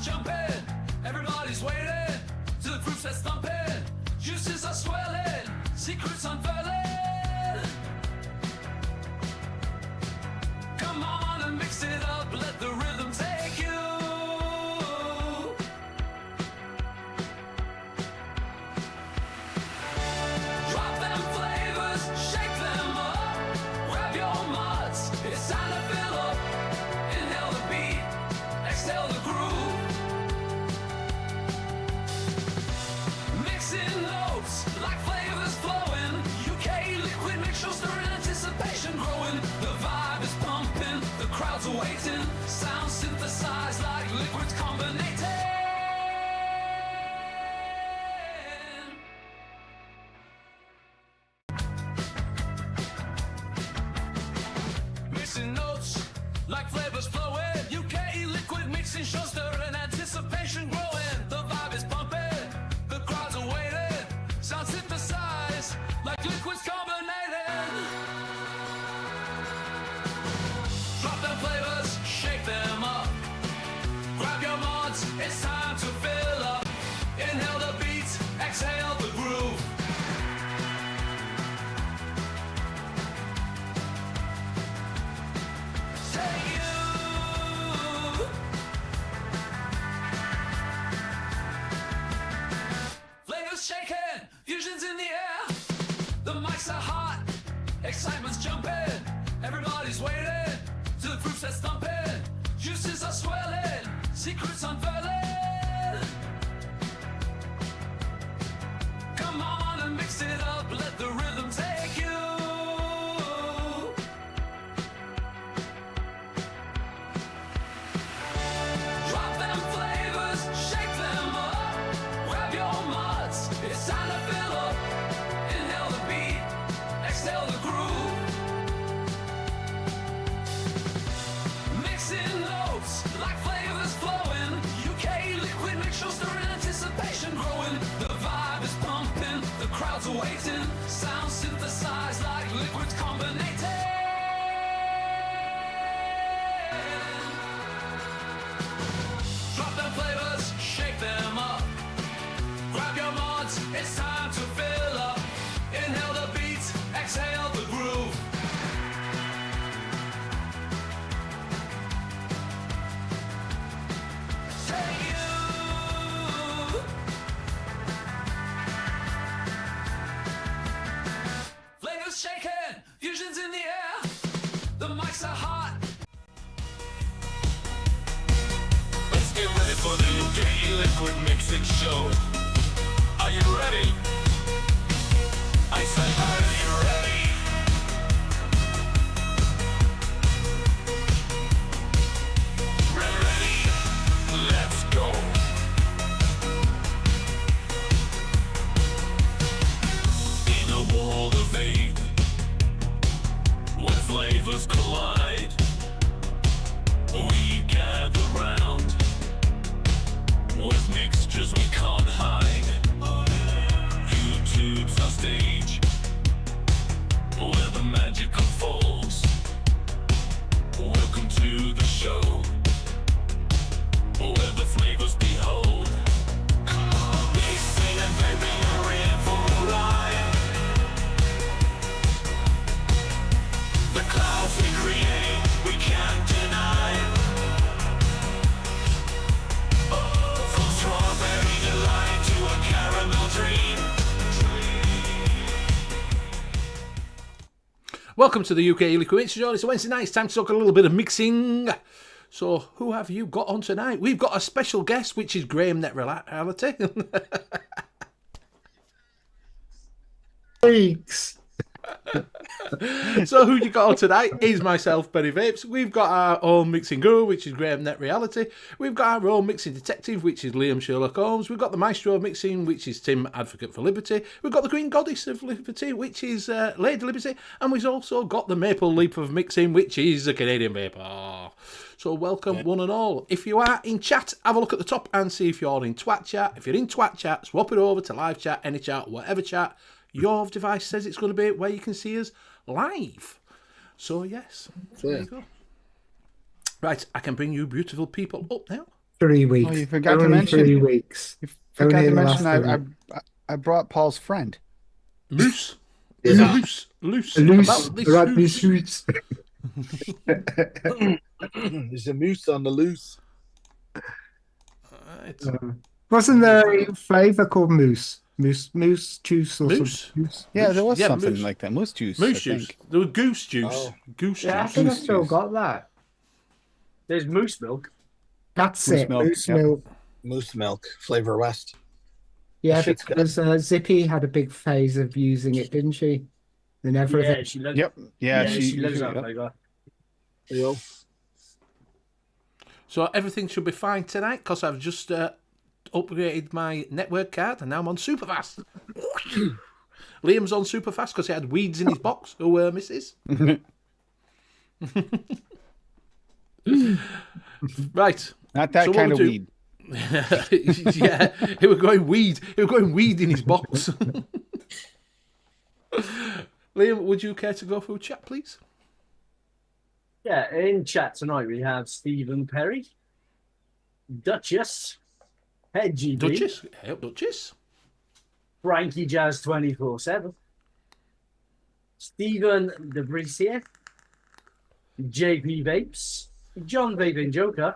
jumping, everybody's waiting till the proof says thumping. Juices are swelling, secrets unfurling. Come on and mix it up, let the rhythm take you. Drop them flavors, shake them up, grab your muds, it's time to fill up. Inhale the beat, exhale the groove. Mixing notes like flavors flowing. U.K.E-liquid Mixing Show, stirring anticipation growing. The vibe is pumping, the crowds are waiting. Sound synthesized like liquids combinating. Mixing notes like flavors flowing. U.K.E-liquid Mixing Show, stirring anticipation growing. The vibe is pumping, the crowds are waiting. Sound synthesized like liquids combinating. Drop them flavors, shake them up. Grab your mods, it's time to fill up. Inhale the beats, exhale the groove. Take you. Flavors shaking, fusions in the air. The mics are hot, excitement's jumping. Everybody's waiting till the proof says thumping. Juices are swelling, secrets unfurling. Come on and mix it up, let the rhythm take you. Drop them flavors, shake them up, grab your muds, it's time to fill up. Inhale the beat, exhale the groove. Mixing notes like flavors flowing. U.K.E-liquid Mixing Show, stirring anticipation growing. The vibe is pumping, the crowds are waiting. Sound synthesized like liquids combinating. Drop them flavors, shake them up. Grab your mods, it's time to fill up. Inhale the beats, exhale the groove. Take you. Flavors shaking, fusions in the air. The mics are hot. Let's get ready for the U.K.E-liquid Mixing Show. Are you ready? I said, are you ready? Ready? Let's go. In a world of vape, where flavors collide, we gather round with mixtures we can't hide. YouTube's our stage, where the magic unfolds. Welcome to the show, where the flavors behold. Mixing and vaping are in for a ride. The clouds we create, we can't deny. From strawberry delight to a caramel dream. Welcome to the U.K.E-liquid Mixing Show. It's a Wednesday night. It's time to talk a little bit of mixing. So, who have you got on tonight? We've got a special guest, which is Graham Net Reality. Weeks. So who you got on tonight is myself, Benny Vapes. We've got our own mixing guru, which is Graham Net Reality. We've got our own mixing detective, which is Liam Sherlock Holmes. We've got the maestro of mixing, which is Tim, Advocate for Liberty. We've got the Green Goddess of Liberty, which is Lady Liberty. And we've also got the Maple Leap of Mixing, which is a Canadian Vapor. So welcome one and all. If you are in chat, have a look at the top and see if you're in Twat Chat. If you're in Twat Chat, swap it over to live chat, any chat, whatever chat your device says it's going to be, where you can see us live. So yes, there you go. Right, I can bring you beautiful people up now. 3 weeks. Oh, you forgot to Only mention. 3 weeks. You forgot Only to the mention last 3 I brought Paul's friend. Moose. Yeah. Loose. Loose. About this Right, loose. these roots. There's a moose on the loose. Right. Wasn't there a flavour called mousse? Mousse juice or Moose? something? Mousse. Yeah, there was Yeah, something moose. like that. Moose juice. Moose I juice. think. There was goose juice. Oh. Goose Yeah, I juice. think I Goose still juice. got that. There's moose milk. That's Moose it. milk, Moose yep. milk. Moose milk, Flavor West. Yeah, That shit's good. because Zippy had a big phase of using it, didn't she? And everything. Yeah, she loves. Yep. Yeah, she loves that yep. flavour. Yo. So everything should be fine tonight because I've just upgraded my network card and now I'm on Superfast. Liam's on Superfast because he had weeds in his box. Who misses? Right. Not that So what kind of we'll do- weed. Yeah, he was going weed. He was going weed in his box. Liam, would you care to go through chat, please? Yeah, in chat tonight we have Stephen Perry, Duchess, Head GB, Duchess? Hey, Duchess? Frankie Jazz 24/7, Stephen Debrisier, JP Vapes, John Vaping Joker,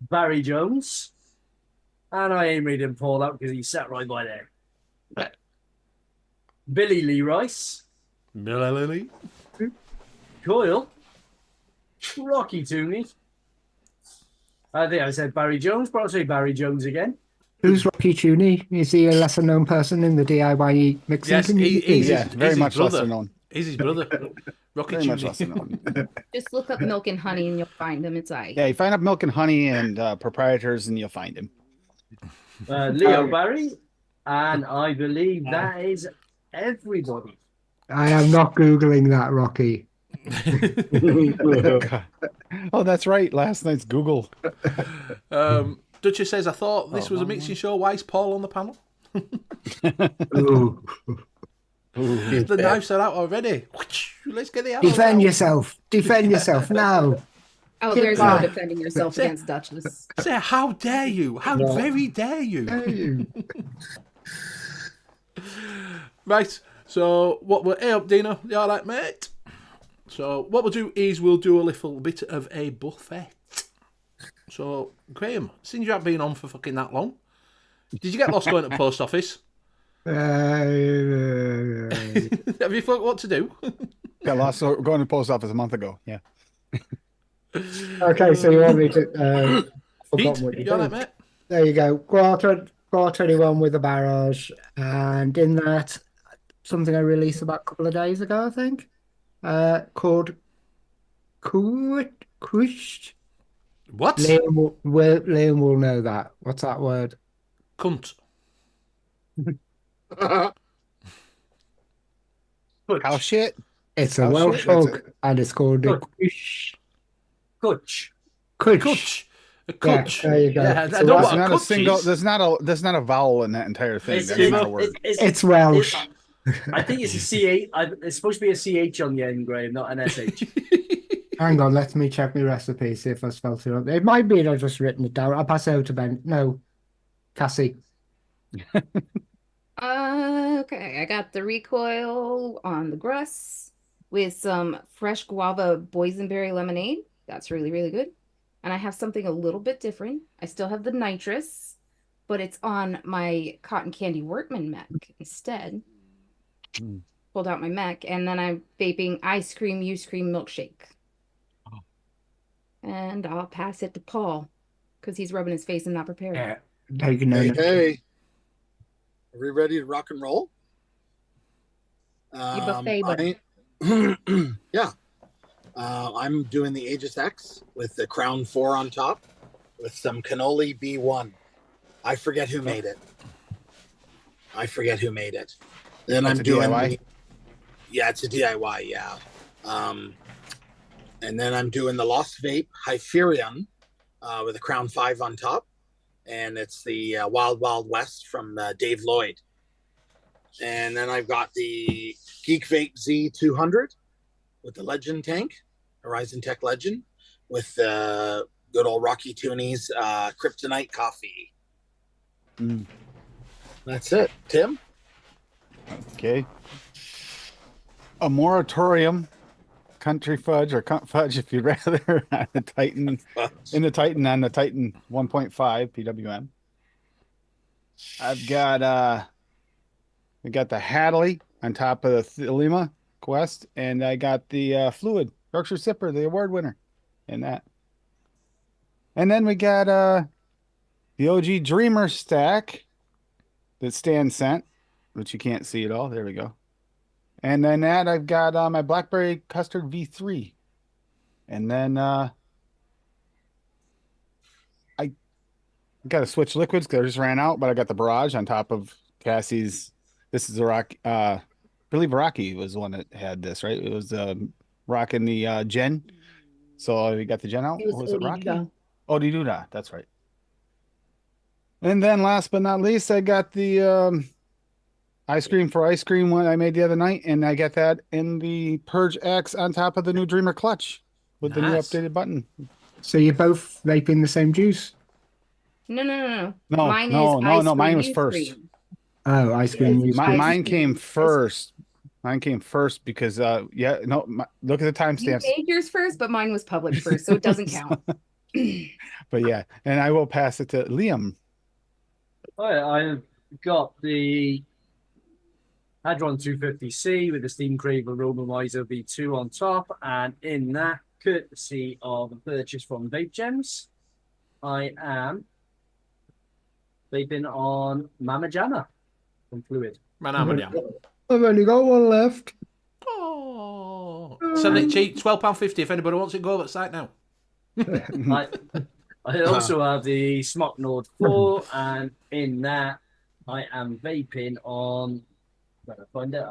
Barry Jones, and I ain't reading Paul out because he sat right by there. Billy Lee Rice, Lily. Coyle, Rocky Tooney. I think I said Barry Jones, but I'll say Barry Jones again. Who's Rocky Tooney? Is he a lesser known person in the DIY mixing Yes, community? he's Yeah, his, very he's much his brother. lesser known. He's his brother. Rocky Very much Jr. lesser known. Just look up milk and honey and you'll find him. It's I. Yeah, you find up Milk and Honey and proprietors and you'll find him. Leo Barry, and I believe that is everybody. I am not Googling that, Rocky. Oh, that's right. Last night's Google. Duchess says, I thought this was a mixing show. Why is Paul on the panel? Ooh. The knives are out already. Let's get the arrows Defend out. yourself. Defend yourself now. Oh, Get there's no back. defending yourself Say- against Duchess. Say, how dare you? How very dare you? Right, so what we're... Hey up, Dino. You all right, mate? So what we'll do is we'll do a little bit of a buffet. So, Graham, since you haven't been on for fucking that long, did you get lost going to the post office? Have you thought what to do? Got lost going to the post office a month ago. Yeah. Okay, so you want me to... Pete, forgotten what you you all right, did. mate? There you go. Quarter 21 with a barrage. And in that, something I released about a couple of days ago, I think, called Kush. What? Liam will know that. What's that word? Cunt. Cow shit? It's a Oh, Welsh shit, that's folk, and it's called a Good. Kush. Kutch. Kush. Kutch. A Yeah, kutch. there you go. Yeah, I So know that's what a Not a kutch single. is. There's not a vowel in that entire thing. It's, That's not a word. It's Welsh. I think it's a CH. It's supposed to be a CH on the end, Graham, not an SH. Hang on, let me check my recipe, see if I spelled it wrong. It might be that I've just written it down. I'll pass it out to Ben. No, Cassie. Okay, I got the recoil on the Gruss with some fresh guava boysenberry lemonade. That's really, really good. And I have something a little bit different. I still have the nitrous, but it's on my cotton candy workman mech instead. Pulled out my mech, and then I'm vaping ice cream, U-Scream milkshake. And I'll pass it to Paul because he's rubbing his face and not prepared. Yeah. Taking Hey, note. hey. Are we ready to rock and roll? buffet buddy. Yeah. I'm doing the Aegis X with the Crown 4 on top with some cannoli B1. I forget who made it. Then That's I'm a doing DIY? Yeah, it's a DIY, yeah. And then I'm doing the Lost Vape Hyperion with a Crown 5 on top. And it's the Wild Wild West from Dave Lloyd. And then I've got the Geek Vape Z200 with the Legend tank, Horizon Tech Legend. with good old Rocky Toonies Kryptonite coffee. Mm. That's it. Tim? Okay. A moratorium, country fudge or cunt fudge, if you'd rather, on the Titan, in the Titan on the Titan 1.5 PWM. I've got I got the Hadley on top of the Thelema Quest, and I got the Fluid Yorkshire Sipper, the award winner, in that. And then we got the OG Dreamer stack that Stan sent, which you can't see at all. There we go. And then that I've got my Blackberry Custard V3. And then I got to switch liquids because I just ran out, but I got the Barrage on top of Cassie's. This is a rock. I believe Rocky was the one that had this, right? It was rocking the Gen. So we got the Gen out. It was Was it Rocky? Odie-Duda. Odie-Duda, that's right. And then last but not least, I got the Ice Cream for Ice Cream one I made the other night, and I got that in the Purge X on top of the new Dreamer clutch with the new Nice. updated button. So you're both vaping the same juice? No. No, Mine no, is no, ice no, mine cream was youth first. cream. Oh, ice cream. It's use ice Mine came cream. first. Mine came first because look at the You timestamps. made yours first, but mine was published first, so it doesn't count. But yeah, and I will pass it to Liam. I've got the Hadron 250C with the Steam Crave Aromawizer V2 on top, and in that, courtesy of a purchase from Vape Gems, I am vaping on Mama Jamma from Fluid. Man, I'm a I've only got one left. Oh. Send it cheap, £12.50 if anybody wants it, go over the site now. I also have the Smock Nord 4, and in that, I am vaping on. Where I find it?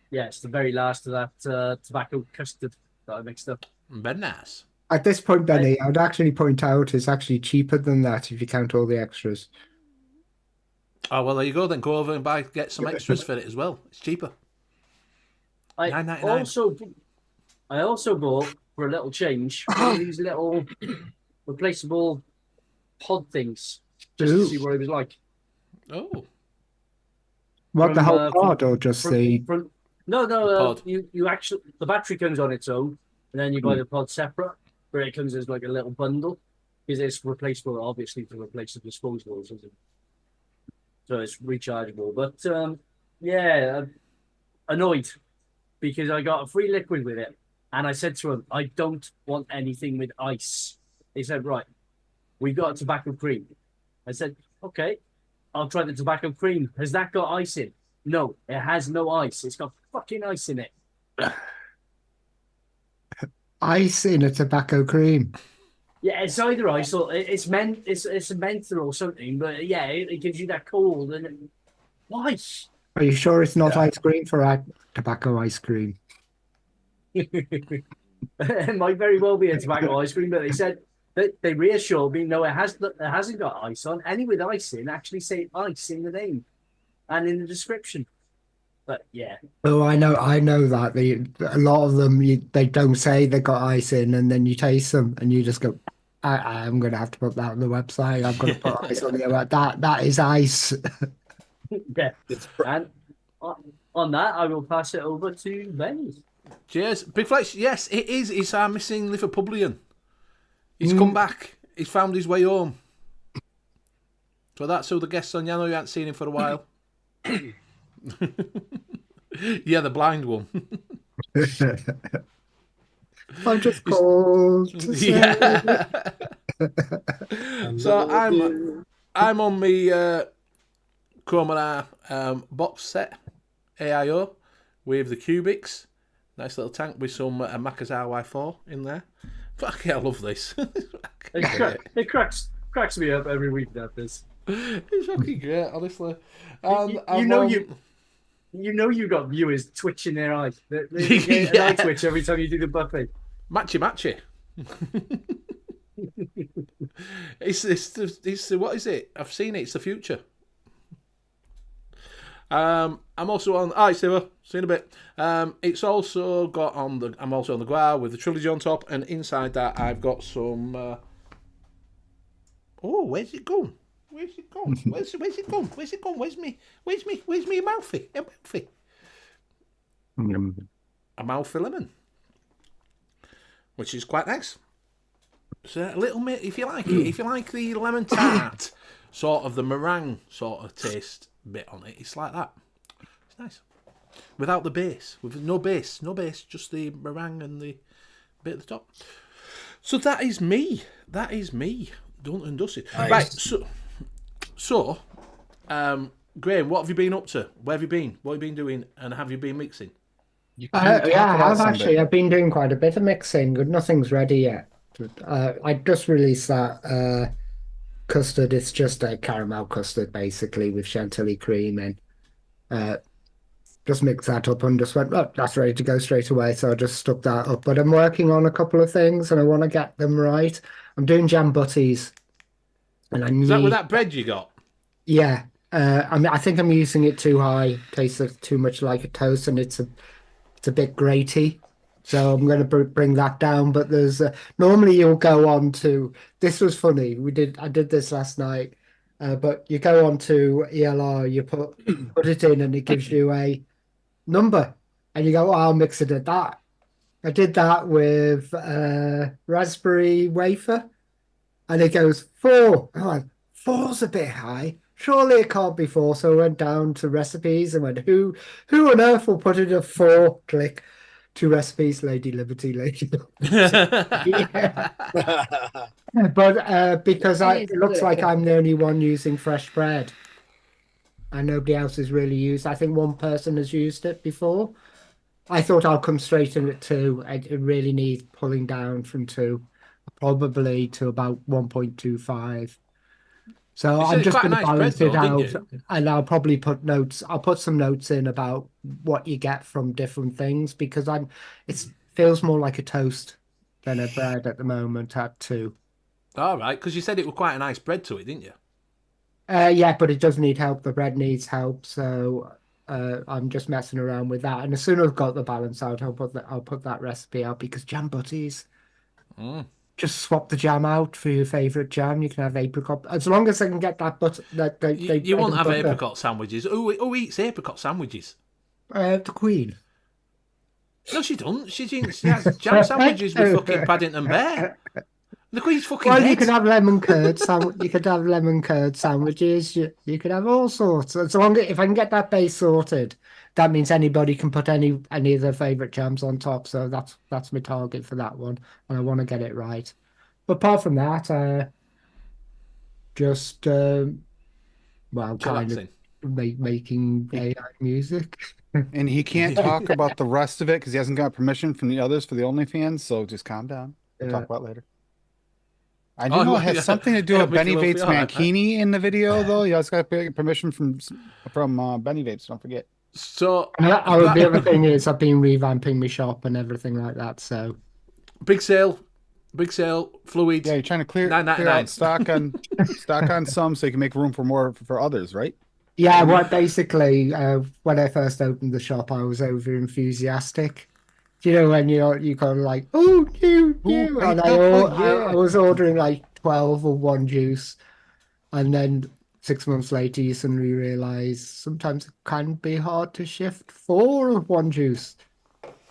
Yeah, it's the very last of that tobacco custard that I mixed up. Very nice. At this point, Benny, I would actually point out it's actually cheaper than that if you count all the extras. Oh, well, there you go. Then go over and get some extras for it as well. It's cheaper. I $9.99. also bought, for a little change, one of these little replaceable pod things, just to see what it was like. Oh. What, the From, whole pod or just the... No, pod. you actually, the battery comes on its own, and then you buy the pod separate, where it comes as like a little bundle, because it's replaceable, obviously, to replace the disposables, isn't it? So it's rechargeable. But yeah, I'm annoyed because I got a free liquid with it, and I said to him, I don't want anything with ice. He said, right, we got a tobacco cream. I said, okay, I'll try the tobacco cream. Has that got ice in? No, it has no ice. It's got fucking ice in it. Ice in a tobacco cream. Yeah, it's either ice or it's a menthol or something. But yeah, it gives you that cold. And why? Are you sure it's not ice cream for tobacco ice cream? It might very well be a tobacco ice cream, but they said that they reassured me, no, it hasn't got ice on. Any with ice in actually say ice in the name and in the description. But yeah. Oh, I know that a lot of them they don't say they got ice in, and then you taste them and you just go, I'm going to have to put that on the website. I'm going to put ice on the that is ice. Yeah. And on that, I will pass it over to Benny. Cheers. Big Flex, yes, it is. It's our missing Liverpudlian. He's come back. He's found his way home. So that's who the guest's on. I know you haven't seen him for a while. Yeah, the blind one. I'm just called to say. Yeah. So I'm on my Chroma box set AIO with the Cubics. Nice little tank with some Macca's RY4 in there. Fuck yeah, I love this. It cracks me up every week, that this. It's fucking great, honestly. You got viewers twitching their eyes. They get Yeah. an eye twitch every time you do the buffet. Matchy. It's what is it? I've seen it. It's the future. I'm also on. Hi, Steve. See you in a bit. It's also got on the. I'm also on the Guar with the trilogy on top, and inside that I've got some. Oh, where's it gone? Where's it gone? Where's it gone? Where's it gone? Where's me mouthy? A mouthy. A mouthful lemon, which is quite nice. So a little bit, if you like it, if you like the lemon tart, sort of the meringue sort of taste bit on it, it's like that. It's nice. Without the base, with no base, just the meringue and the bit at the top. So that is me. Done and dusted. Nice. Right. So, Graham, what have you been up to? Where have you been? What have you been doing? And have you been mixing? You can't talk Yeah, I about have something. actually. I've been doing quite a bit of mixing, but nothing's ready yet. I just released that custard. It's just a caramel custard, basically, with chantilly cream and just mixed that up and just went, oh, that's ready to go straight away. So I just stuck that up. But I'm working on a couple of things and I want to get them right. I'm doing jam butties. And I Is that need, with that bread you got? yeah. I think I'm using it too high. Tastes too much like a toast, and it's a bit graty. So I'm going to bring that down. But there's normally you'll go on to. This was funny. I did this last night. But you go on to ELR, you put it in, and it gives you a number, and you go, oh, I'll mix it at that. I did that with raspberry wafer, and it goes 4. I'm like, 4's a bit high. Surely it can't be 4. So I went down to recipes and went, who on earth will put in a 4? Click 2 recipes, Lady Liberty, Lady Liberty. Yeah. But because That is it looks good. like I'm the only one using fresh bread, and nobody else has really used. I think one person has used it before. I thought I'll come straight in at 2. It really needs pulling down from 2, probably to about 1.25. So You said I'm it's just quite a going to nice bread balance it though, out, didn't you? and I'll probably put notes. I'll put some notes in about what you get from different things because it feels more like a toast than a bread at the moment at 2. All right, because you said it was quite a nice bread to it, didn't you? Yeah, but it does need help. The bread needs help, so I'm just messing around with that. And as soon as I've got the balance out, I'll put that recipe out because jam butties. Just swap the jam out for your favorite jam. You can have apricot as long as I can get that butter. You won't have apricot sandwiches. Who eats apricot sandwiches? The Queen. No, she doesn't. She has jam sandwiches with fucking Paddington Bear. The Queen's fucking Well, dead. you can have lemon curd you could have lemon curd sandwiches. You could have all sorts. As long as if I can get that base sorted, that means anybody can put any of their favorite jams on top. So that's my target for that one, and I want to get it right. But apart from that, just well, kind Chillaxing. of making AI music. And he can't talk about the rest of it because he hasn't got permission from the others for the OnlyFans. So just calm down. We'll talk about it later. I do know it has something to do with Benny Vape's Mankini in the video, though. You guys got permission from Benny Vapes. Don't forget. So The other thing is I've been revamping my shop and everything like that. So big sale, fluid. Yeah, you're trying to clear $9.99. out stock on some so you can make room for more for others, right? yeah, well, basically, when I first opened the shop, I was over enthusiastic. You know, when you kind of like, oh, you, and I was ordering like 12 of one juice, and then 6 months later, you suddenly realize sometimes it can be hard to shift 4 of one juice.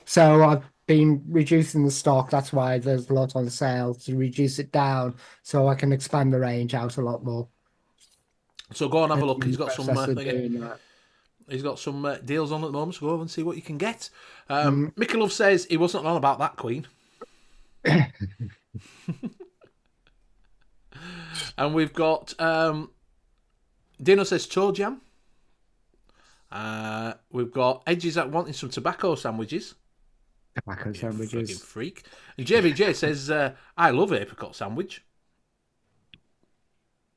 So I've been reducing the stock. That's why there's a lot on sale to reduce it down, so I can expand the range out a lot more. So go and have a look. He's got some. Process of doing that. He's got some deals on at the moment. So go over and see what you can get. Mickey Love says he wasn't on about that Queen. And we've got Dino says toe jam. We've got Edges that wanting some tobacco sandwiches. Tobacco Fucking sandwiches. freak. And JVJ says I love apricot sandwich.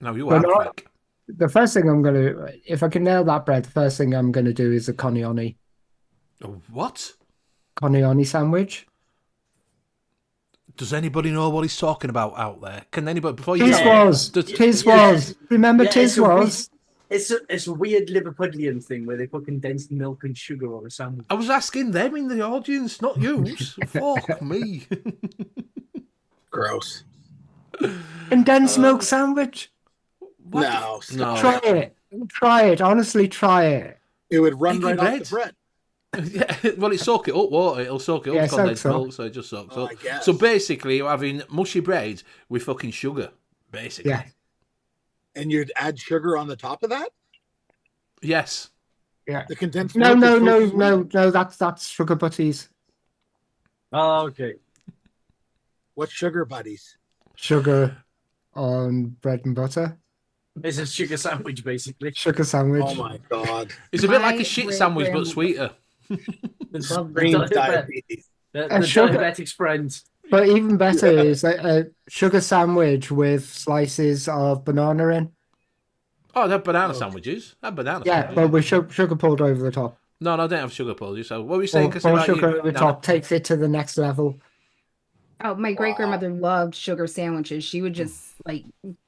No, you are Well, a freak. The first thing I'm going to, if I can nail that bread, the first thing I'm going to do is a conioni. What? Conioni sandwich. Does anybody know what he's talking about out there? Can anybody before you Tis tell me, was. does- Tis was. Remember Yeah, Tis was? It's a weird Liverpudlian thing where they put condensed milk and sugar on a sandwich. I was asking them in the audience, not you. Fuck me. Gross. Condensed milk sandwich. No, No. Try it. Try it. Honestly, try it. it would run Eggy right bread. off the bread. Yeah, well, it soak it up, won't it? It'll soak it up, Yeah, condensed soaks up. milk, so it just soaks Oh, up. I guess. So basically, you're having mushy bread with fucking sugar, basically. Yeah. And you'd add sugar on the top of that? Yes. Yeah. The condensed No, milk no, is no, supposed to- no, no. That's sugar butties. Oh, okay. What's sugar buddies? Sugar on bread and butter. It's a sugar sandwich, basically. Sugar sandwich. Oh my god. It's a bit like My a shit great sandwich, but grandmother- sweeter. Green diabetes. The sugar- diabetic's friend. But even better is a sugar sandwich with slices of banana in. Oh, they have banana sandwiches. They have banana Yeah, sandwiches. but with sugar poured over the top. No, I don't have sugar pudding. So what were you saying? Or, Cassie, about sugar you- over the no, top takes it to the next level. Oh, my great grandmother loved sugar sandwiches. She would just like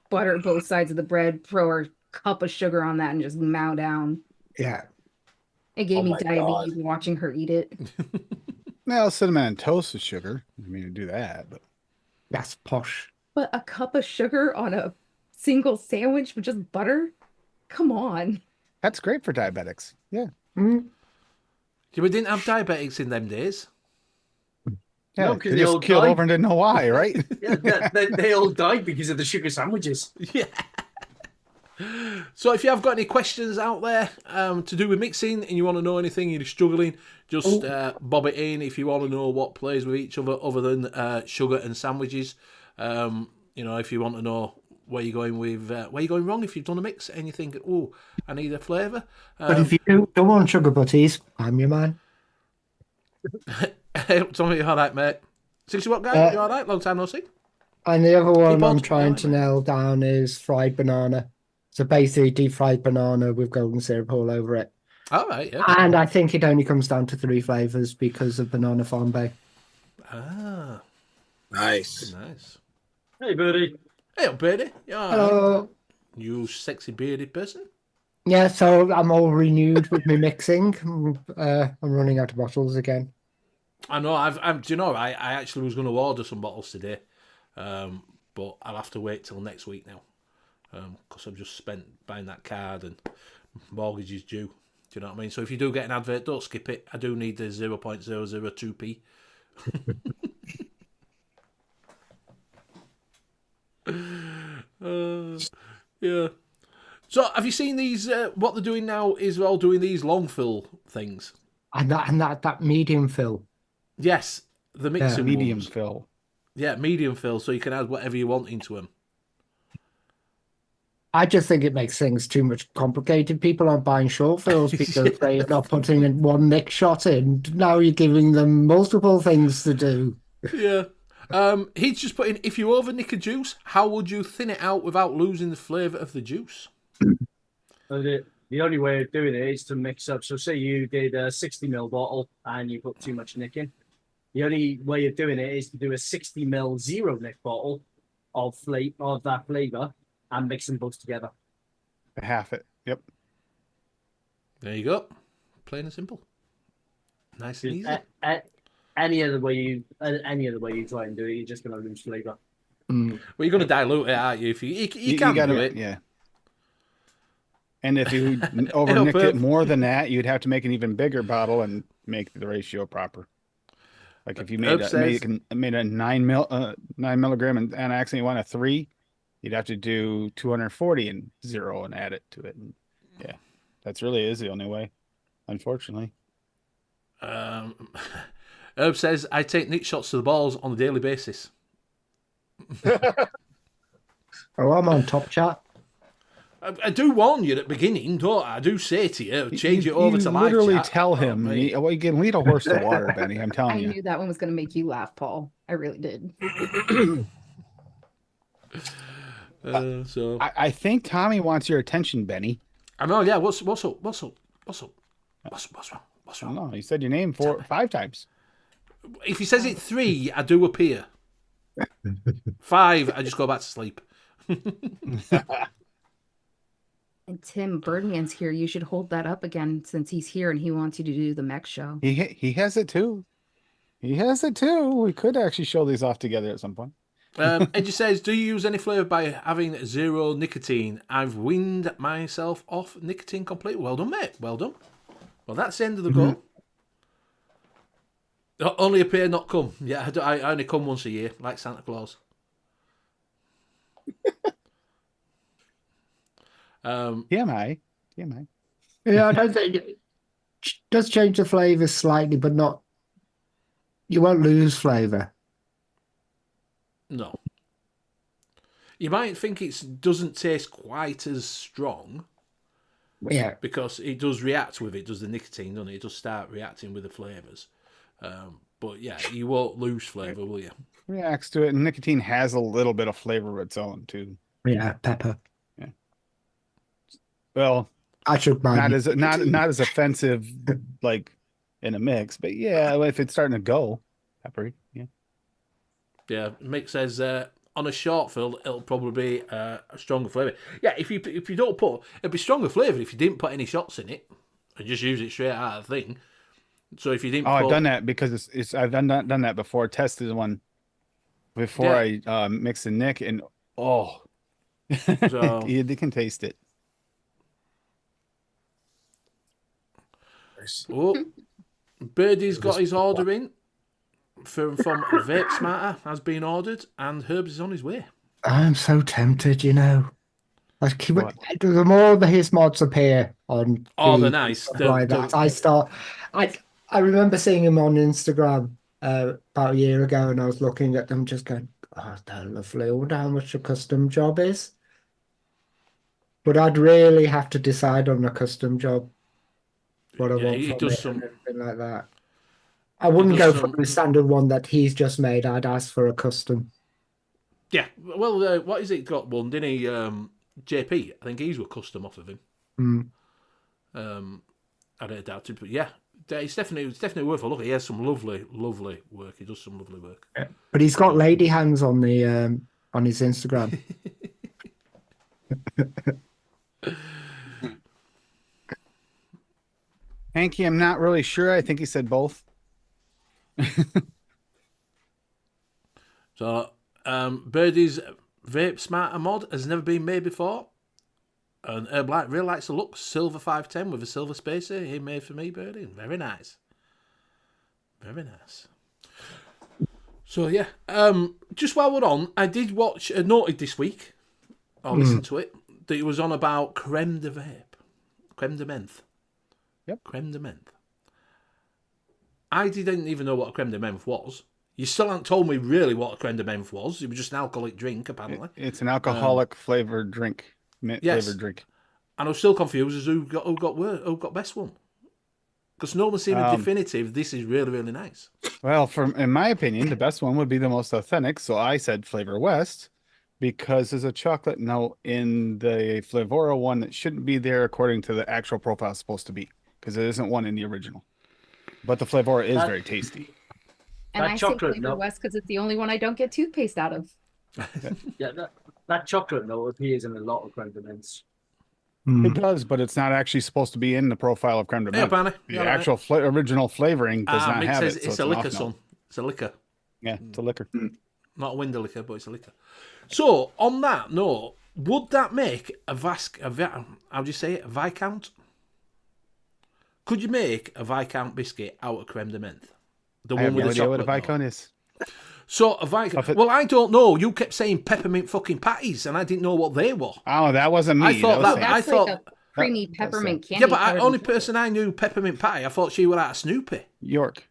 butter both sides of the bread, throw her cup of sugar on that, and just mow down. Yeah. It gave Oh me my diabetes watching her eat it. Well, cinnamon and toast with sugar. I mean, do that, but That's posh. But a cup of sugar on a single sandwich with just butter? Come on. that's great for diabetics. Yeah. Mm. Yeah, we didn't have diabetics in them days. Yeah, No, 'cause they they just all killed died. over and didn't know why, right? Yeah, they all died because of the sugar sandwiches. Yeah. So if you have got any questions out there to do with mixing and you want to know anything, you're struggling, just bob it in. If you want to know what plays with each other than sugar and sandwiches, if you want to know where you're going with where you're going wrong, if you've done a mix and you think, oh, I need a flavour. But if you don't want sugar butties, I'm your man. Tommy, you all right, mate? 60 watt guy, you all right? Long time no see. And the other one Keep on I'm trying to nail down is fried banana. So basically deep fried banana with golden syrup all over it. All right, yeah. And I think it only comes down to 3 flavours because of banana flambe. Ah, Nice. nice. Hey, buddy. Hey, beardie. You all right? Hello. You sexy bearded person. Yeah, so I'm all renewed with my mixing. I'm running out of bottles again. I know. Do you know? I actually was going to order some bottles today, but I'll have to wait till next week now, because I've just spent buying that card and mortgage is due. Do you know what I mean? So if you do get an advert, don't skip it. I do need the 0.002p. Yeah. So have you seen these? What they're doing now is they're all doing these long fill things. And that medium fill. Yes, the mixing Medium ones. fill. Yeah, medium fill, so you can add whatever you want into them. I just think it makes things too much complicated. People aren't buying short fills because they're not putting in one nick shot in. Now you're giving them multiple things to do. Yeah. He's just putting, if you over nick a juice, how would you thin it out without losing the flavour of the juice? The only way of doing it is to mix up. So say you did a 60ml bottle and you put too much nick in. The only way of doing it is to do a 60ml zero nick bottle of that flavour and mix them both together. Half it. Yep. There you go. Plain and simple. Nice and easy. Any other way you try and do it, you're just going to lose flavour. Well, you're going to dilute it, aren't you? If you can gotta, do it. Yeah. And if you over nicked it more than that, you'd have to make an even bigger bottle and make the ratio proper. Like if you made a 9 milligram and accidentally want a 3, you'd have to do 240 and 0 and add it to it. And yeah, that's really is the only way, unfortunately. Herb says, I take nick shots to the balls on a daily basis. Oh, I'm on Top Chat. I do warn you at the beginning, don't I? I do say to you, change it over to live literally chat. tell Oh, him, mate. well, you can lead a horse to water, Benny. I'm telling I you. knew that one was going to make you laugh, Paul. I really did. So I think Tommy wants your attention, Benny. I know, yeah. What's up? What's wrong? What's I wrong? don't know. He said your name 5 times. If he says it 3, I do appear. 5, I just go back to sleep. And Tim Birdman's here. You should hold that up again since he's here and he wants you to do the mech show. He has it too. He has it too. We could actually show these off together at some point. Edgy says, do you use any flavour by having zero nicotine? I've weaned myself off nicotine completely. Well done, mate. Well done. Well, that's the end of the goal. Only appear, not come. Yeah, I only come once a year, like Santa Claus. TMI. Yeah, I don't think it does change the flavour slightly, but not. You won't lose flavour. No. You might think it doesn't taste quite as strong. Yeah. Because it does react with it, does the nicotine, doesn't it? It does start reacting with the flavours. But yeah, you won't lose flavour, will you? Reacts to it, and nicotine has a little bit of flavor of its own too. Yeah, pepper. Yeah. Well, I should mind. not as offensive like in a mix, but yeah, if it's starting to go peppery, yeah. Yeah, Mick says on a short fill it'll probably be a stronger flavour. Yeah, if you don't put, it'd be stronger flavour if you didn't put any shots in it and just use it straight out of the thing. So if you didn't, I've done that because I've done that before. Tested one before I mixed the Nick, and so you can taste it. Oh, Birdie's got his order in from Vape Smarter, has been ordered, and Herbs is on his way. I'm so tempted, you know. The more his mods appear on, they're nice. I remember seeing him on Instagram about a year ago, and I was looking at them, just going, "Oh, they're lovely. I wonder how much a custom job is." But I'd really have to decide on a custom job. What I want from it, and everything like that. I wouldn't go for the standard one that he's just made. I'd ask for a custom. Yeah, well, what is it? Got one, didn't he? JP, I think he's a custom off of him. I don't doubt it, but yeah, it's definitely worth a look. He has some lovely work. He does some lovely work. Yeah. But he's got lady hands on the on his Instagram. Hanky, I'm not really sure. I think he said both. So, Birdie's Vape Smarter mod has never been made before. And Herb Light really likes the look. Silver 510 with a silver spacer. He made for me, Birdie. Very nice. Very nice. So, yeah. Just while we're on, I did watch, noted this week, or listen to it, that it was on about creme de vape. Creme de menthe. Yep. Creme de menthe. I didn't even know what a creme de menthe was. You still haven't told me really what a creme de menthe was. It was just an alcoholic drink, apparently. It's an alcoholic flavored drink. Flavored drink. And I was still confused as who got best one. Because no one seemed definitive. This is really, really nice. Well, in my opinion, the best one would be the most authentic. So I said Flavor West, because there's a chocolate note in the Flavora one that shouldn't be there according to the actual profile it's supposed to be, because there isn't one in the original. But the Flavora is very tasty. And I say Flavor West because it's the only one I don't get toothpaste out of. Yeah, that chocolate note appears in a lot of creme de menthes. It does, but it's not actually supposed to be in the profile of creme de menthe. Barney, the actual original flavoring does not have it. It's a liquor, son. It's a liquor. Yeah, it's a liquor. Not a window liquor, but it's a liquor. So, on that note, would that make how do you say it? A Viscount? Could you make a Viscount biscuit out of creme de menthe? The I have no idea what a Viscount is. So, a Viscount. Well, I don't know. You kept saying peppermint fucking patties, and I didn't know what they were. Oh, that wasn't me. I thought that's like a creamy peppermint candy. Yeah, but the only person I knew peppermint patty, I thought she was out of Snoopy. York.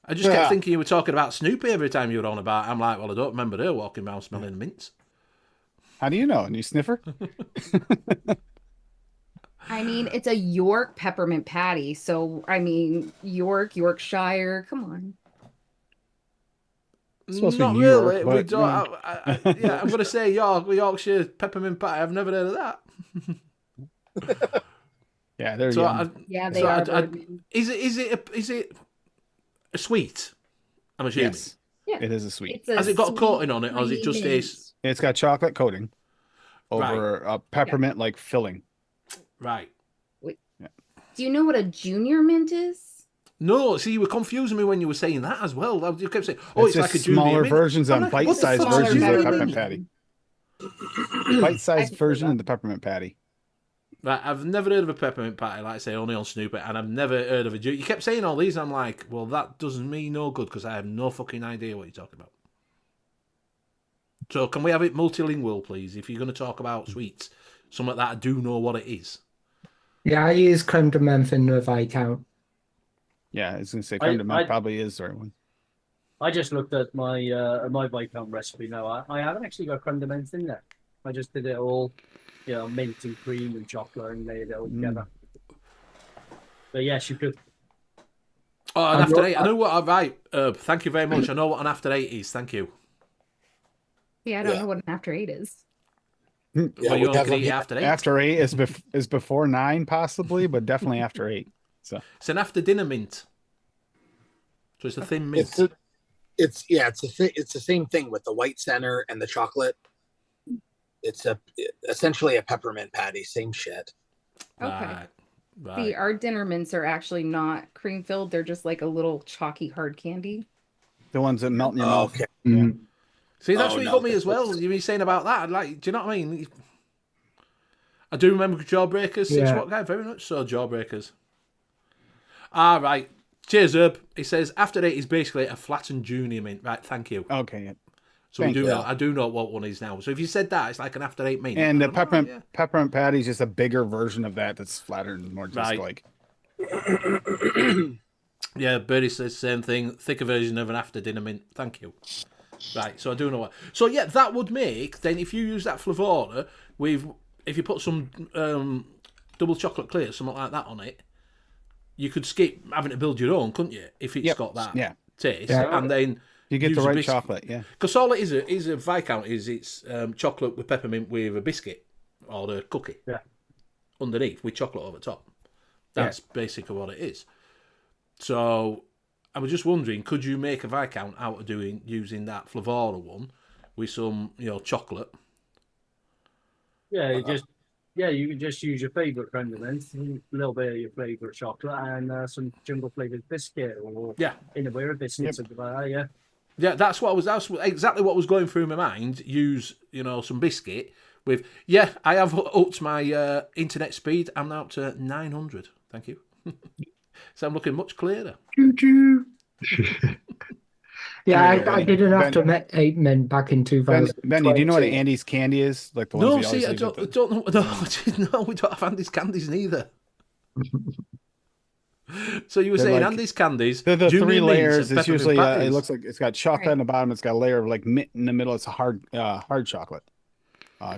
I just kept thinking you were talking about Snoopy every time you were on about it. I'm like, well, I don't remember her walking around smelling mints. How do you know? And you sniffer? I mean, it's a York peppermint patty. So, I mean, Yorkshire, come on. Not really. York, we don't. Yeah, I'm going to say Yorkshire peppermint patty. I've never heard of that. Yeah, they're they are. Is it a sweet? I'm assuming. Yes. Yeah. It is a sweet. Has it got a coating on it, or is it just It's got chocolate coating over a peppermint like filling. Right. Wait. Yeah. Do you know what a junior mint is? No, see, you were confusing me when you were saying that as well. You kept saying, "Oh, it's just like a junior smaller mint." versions I'm on like, what the bite-sized fuck's a versions of junior the mint? peppermint patty. Bite-sized I've heard version that. of the peppermint patty. Right, I've never heard of a peppermint patty, like I say, only on Snooper, and I've never heard of a junior. You kept saying all these, and I'm like, well, that doesn't mean no good because I have no fucking idea what you're talking about. So can we have it multilingual, please? If you're going to talk about sweets, something like that I do know what it is. Yeah, I use creme de menthe in the Viscount. Yeah, I was going to say creme de menthe I probably is the right one. I just looked at my Viscount recipe now. I haven't actually got creme de menthe in there. I just did it all, mint and cream and chocolate and laid it all together. But yes, you could. Oh, an after eight. I know what. Right. Thank you very much. I know what an after eight is. Thank you. Yeah, I don't know what an after 8 is. Yeah, Well, we you only have can them eat here. after 8. After 8 is before 9 possibly, but definitely after 8. So It's an after dinner mint. So it's a thin mint. It's the same thing with the white center and the chocolate. It's essentially a peppermint patty, same shit. Okay. Right. See, our dinner mints are actually not cream filled. They're just like a little chalky hard candy. the ones that melt in your mouth. Okay. Yeah. See, that's Oh, what you no, got me as well. You were saying about that. Like, do you know what I mean? I do remember Jawbreakers. 6-watt guy, very much so. Jawbreakers. Ah, right. Cheers, Herb. He says after 8 is basically a flattened junior mint. Right, thank you. Okay. Yeah. So Thank we do you. know. I do know what one is now. So if you said that, it's like an after 8 mint. And the I'm like, oh, yeah. peppermint patty is just a bigger version of that that's flatter and more just Right. like. Yeah, Bertie says the same thing. Thicker version of an after dinner mint. Thank you. Right, so I do know what. So yeah, that would make then if you use that Flavora if you put some double chocolate clear, something like that on it, you could skip having to build your own, couldn't you? If it's got that taste, and then You get use the a right biscuit. chocolate, yeah. Because all it is a Viscount is it's chocolate with peppermint with a biscuit or a cookie underneath with chocolate over top. That's basically what it is. So I was just wondering, could you make a Viscount out of using that Flavora one with some, chocolate? Yeah, you can just use your favourite creme de menthe, a little bit of your favourite chocolate, and some jungle flavoured biscuit or in a weird biscuit, something like that. Yeah. Yeah, that's exactly what was going through my mind. Use, some biscuit with. Yeah, I have upped my internet speed. I'm now up to 900. Thank you. So I'm looking much clearer. Choo-choo. Yeah, I did an after 8 mint back in 2000. Benny, do you know what Andy's candy is? Like the ones No, we always see, I use with don't know. No, we don't have Andy's candies neither. So you were saying Andy's candies. They're the junior three mints, layers. and It's peppermint usually patties. it looks like it's got chocolate on the bottom. It's got a layer of like mint in the middle. It's a hard chocolate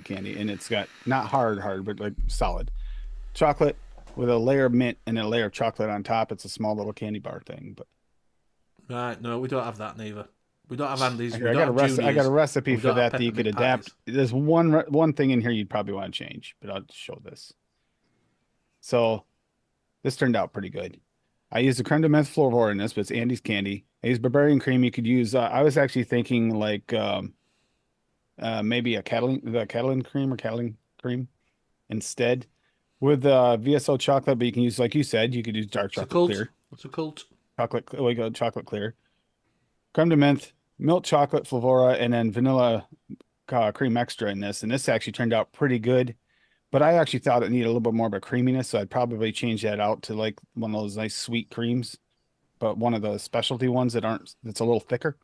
candy, and it's got not hard, but like solid chocolate with a layer of mint and a layer of chocolate on top. It's a small little candy bar thing, but Right, no, we don't have that neither. We don't have Andy's. I got a recipe for that you could adapt. There's one thing in here you'd probably want to change, but I'll just show this. So this turned out pretty good. I used a creme de menthe Flavor in this, but it's Andy's candy. I used barbarian cream. You could use. I was actually thinking like maybe the Catalan cream instead with VSO chocolate, but you can use, like you said, you could use dark chocolate clear. What's a cult? Chocolate clear. Creme de menthe, milk chocolate Flavora, and then vanilla cream extra in this. And this actually turned out pretty good. But I actually thought it needed a little bit more of a creaminess, so I'd probably change that out to like one of those nice sweet creams, but one of the specialty ones that's a little thicker.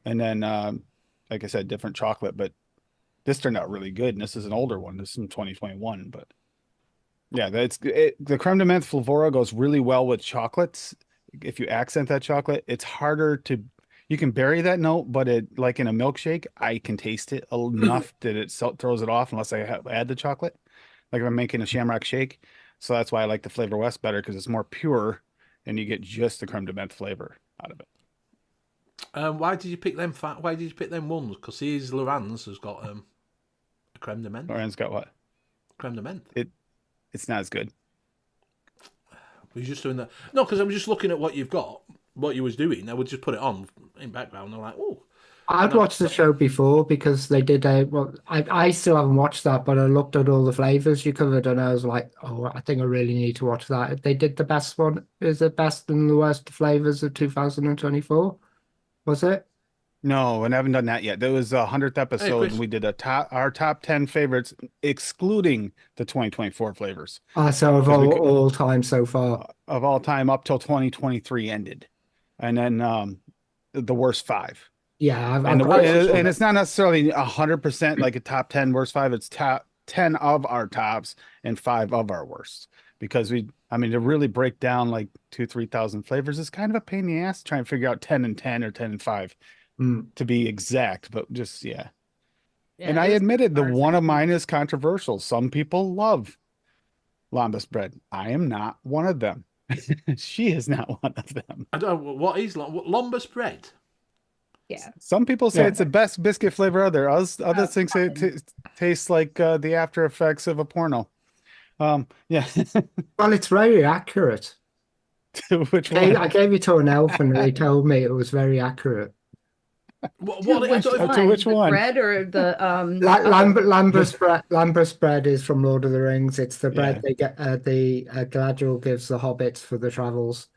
And then, like I said, different chocolate. But this turned out really good, and this is an older one. This is from 2021, but yeah, the creme de menthe Flavora goes really well with chocolates. If you accent that chocolate, it's harder to. You can bury that note, but it like in a milkshake, I can taste it enough that it throws it off unless I add the chocolate. Like if I'm making a Shamrock shake, so that's why I like the Flavor West better because it's more pure, and you get just the creme de menthe flavor out of it. Why did you pick them? Why did you pick them ones? Because here's Loran's has got a creme de menthe. Loren's got what? Creme de menthe. It's not as good. Were you just doing that? No, because I'm just looking at what you've got, what you was doing. I would just put it on in background. And I'm like, oh, I'd watched the show before because they did a well. I still haven't watched that, but I looked at all the flavors you covered, and I was like, oh, I think I really need to watch that. They did the best one. Is it best and the worst flavors of 2024? Was it? No, we haven't done that yet. There was a 100th episode, Chris. and we did our top 10 favorites, excluding the 2024 flavors So of Because we all time so far. of all time up till 2023 ended, and then the worst 5. Yeah, And I've watched and it's not necessarily 100% like a top 10 worst 5. It's top 10 of our tops and 5 of our worst. Because to really break down like 2,000-3,000 flavors is kind of a pain in the ass to try and figure out 10 and 10 or 10 and 5 to be exact. But just Yeah, and I it was admitted the one of embarrassing. mine is controversial. Some people love lambus bread. I am not one of them. She is not one of them. I don't know what is Lombus bread. Yeah. Some people say Yeah. it's the best biscuit flavor other. Others think it tastes like the after effects of a porno. Yeah. Well, it's very accurate. Which I one? gave it to an elf, and they told me it was very accurate. What, To I which don't even- to which the one? bread or the Lambus bread is from Lord of the Rings. It's the bread Yeah. they get. The Galadriel gives the hobbits for the travels.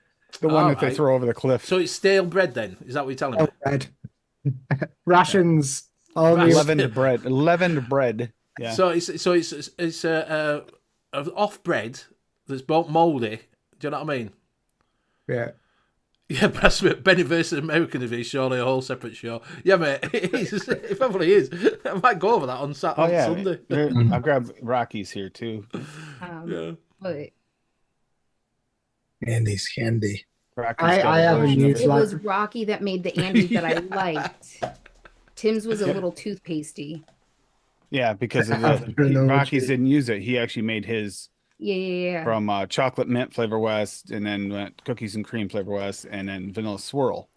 The one that they Alright. throw over the cliff. So it's stale bread then? Is that what you're telling me? Bread. Rations. All Rations. the Leavened bread. Yeah. So it's off bread that's mouldy. Do you know what I mean? yeah. Yeah, but Benny versus American is surely a whole separate show. Yeah, mate, it probably is. I might go over that on Sunday. I'll grab Rockies here too. Yeah. but Andy's candy. Rockies I got haven't version of used it. it like- was Rocky that made the Andes that I liked. Tim's was a little toothpastey. Yeah, because of Granola Rockies cheese. didn't use it. He actually made his Yeah. from chocolate mint flavor west, and then went cookies and cream flavor west, and then vanilla swirl.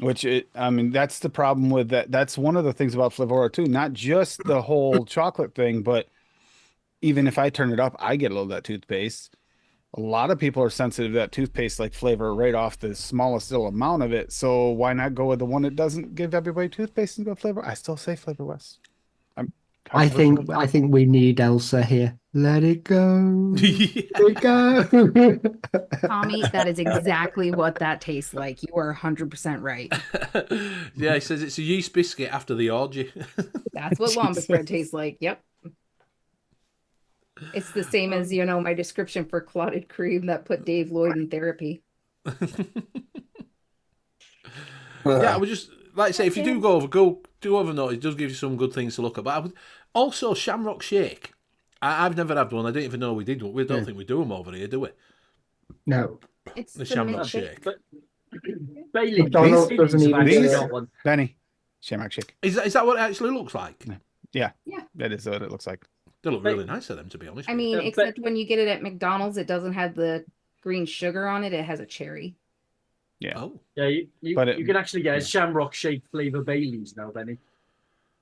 That's the problem with that. That's one of the things about Flavora too. Not just the whole chocolate thing, but even if I turn it up, I get a little of that toothpaste. A lot of people are sensitive to that toothpaste like flavor right off the smallest little amount of it. So why not go with the one that doesn't give everybody toothpaste and go flavor? I still say flavor west. I think we need Elsa here. Let it go. Let it go. Tommy, that is exactly what that tastes like. You are 100% right. Yeah, he says it's a yeast biscuit after the orgy. That's what lambus bread tastes like. Yep. It's the same as, my description for clotted cream that put Dave Lloyd in therapy. Yeah, I would just like I say, if you do go over note, it does give you some good things to look at. But I would also Shamrock Shake. I've never had one. I didn't even know we did one. We don't think we do them over here, do we? No. It's The the Shamrock milkshake. Shake. But Bailey, McDonald's Bailey's doesn't even have actually do got it. one. Benny, Shamrock Shake. Is that what it actually looks like? Yeah, Yeah. that is what it looks like. They look really nice to them, to be honest. I mean, Yeah, except when you get it at McDonald's, it doesn't have the green sugar on it. It has a cherry. Yeah, Oh, Yeah, you But it- can actually get a Shamrock Shake flavour Baileys now, Benny.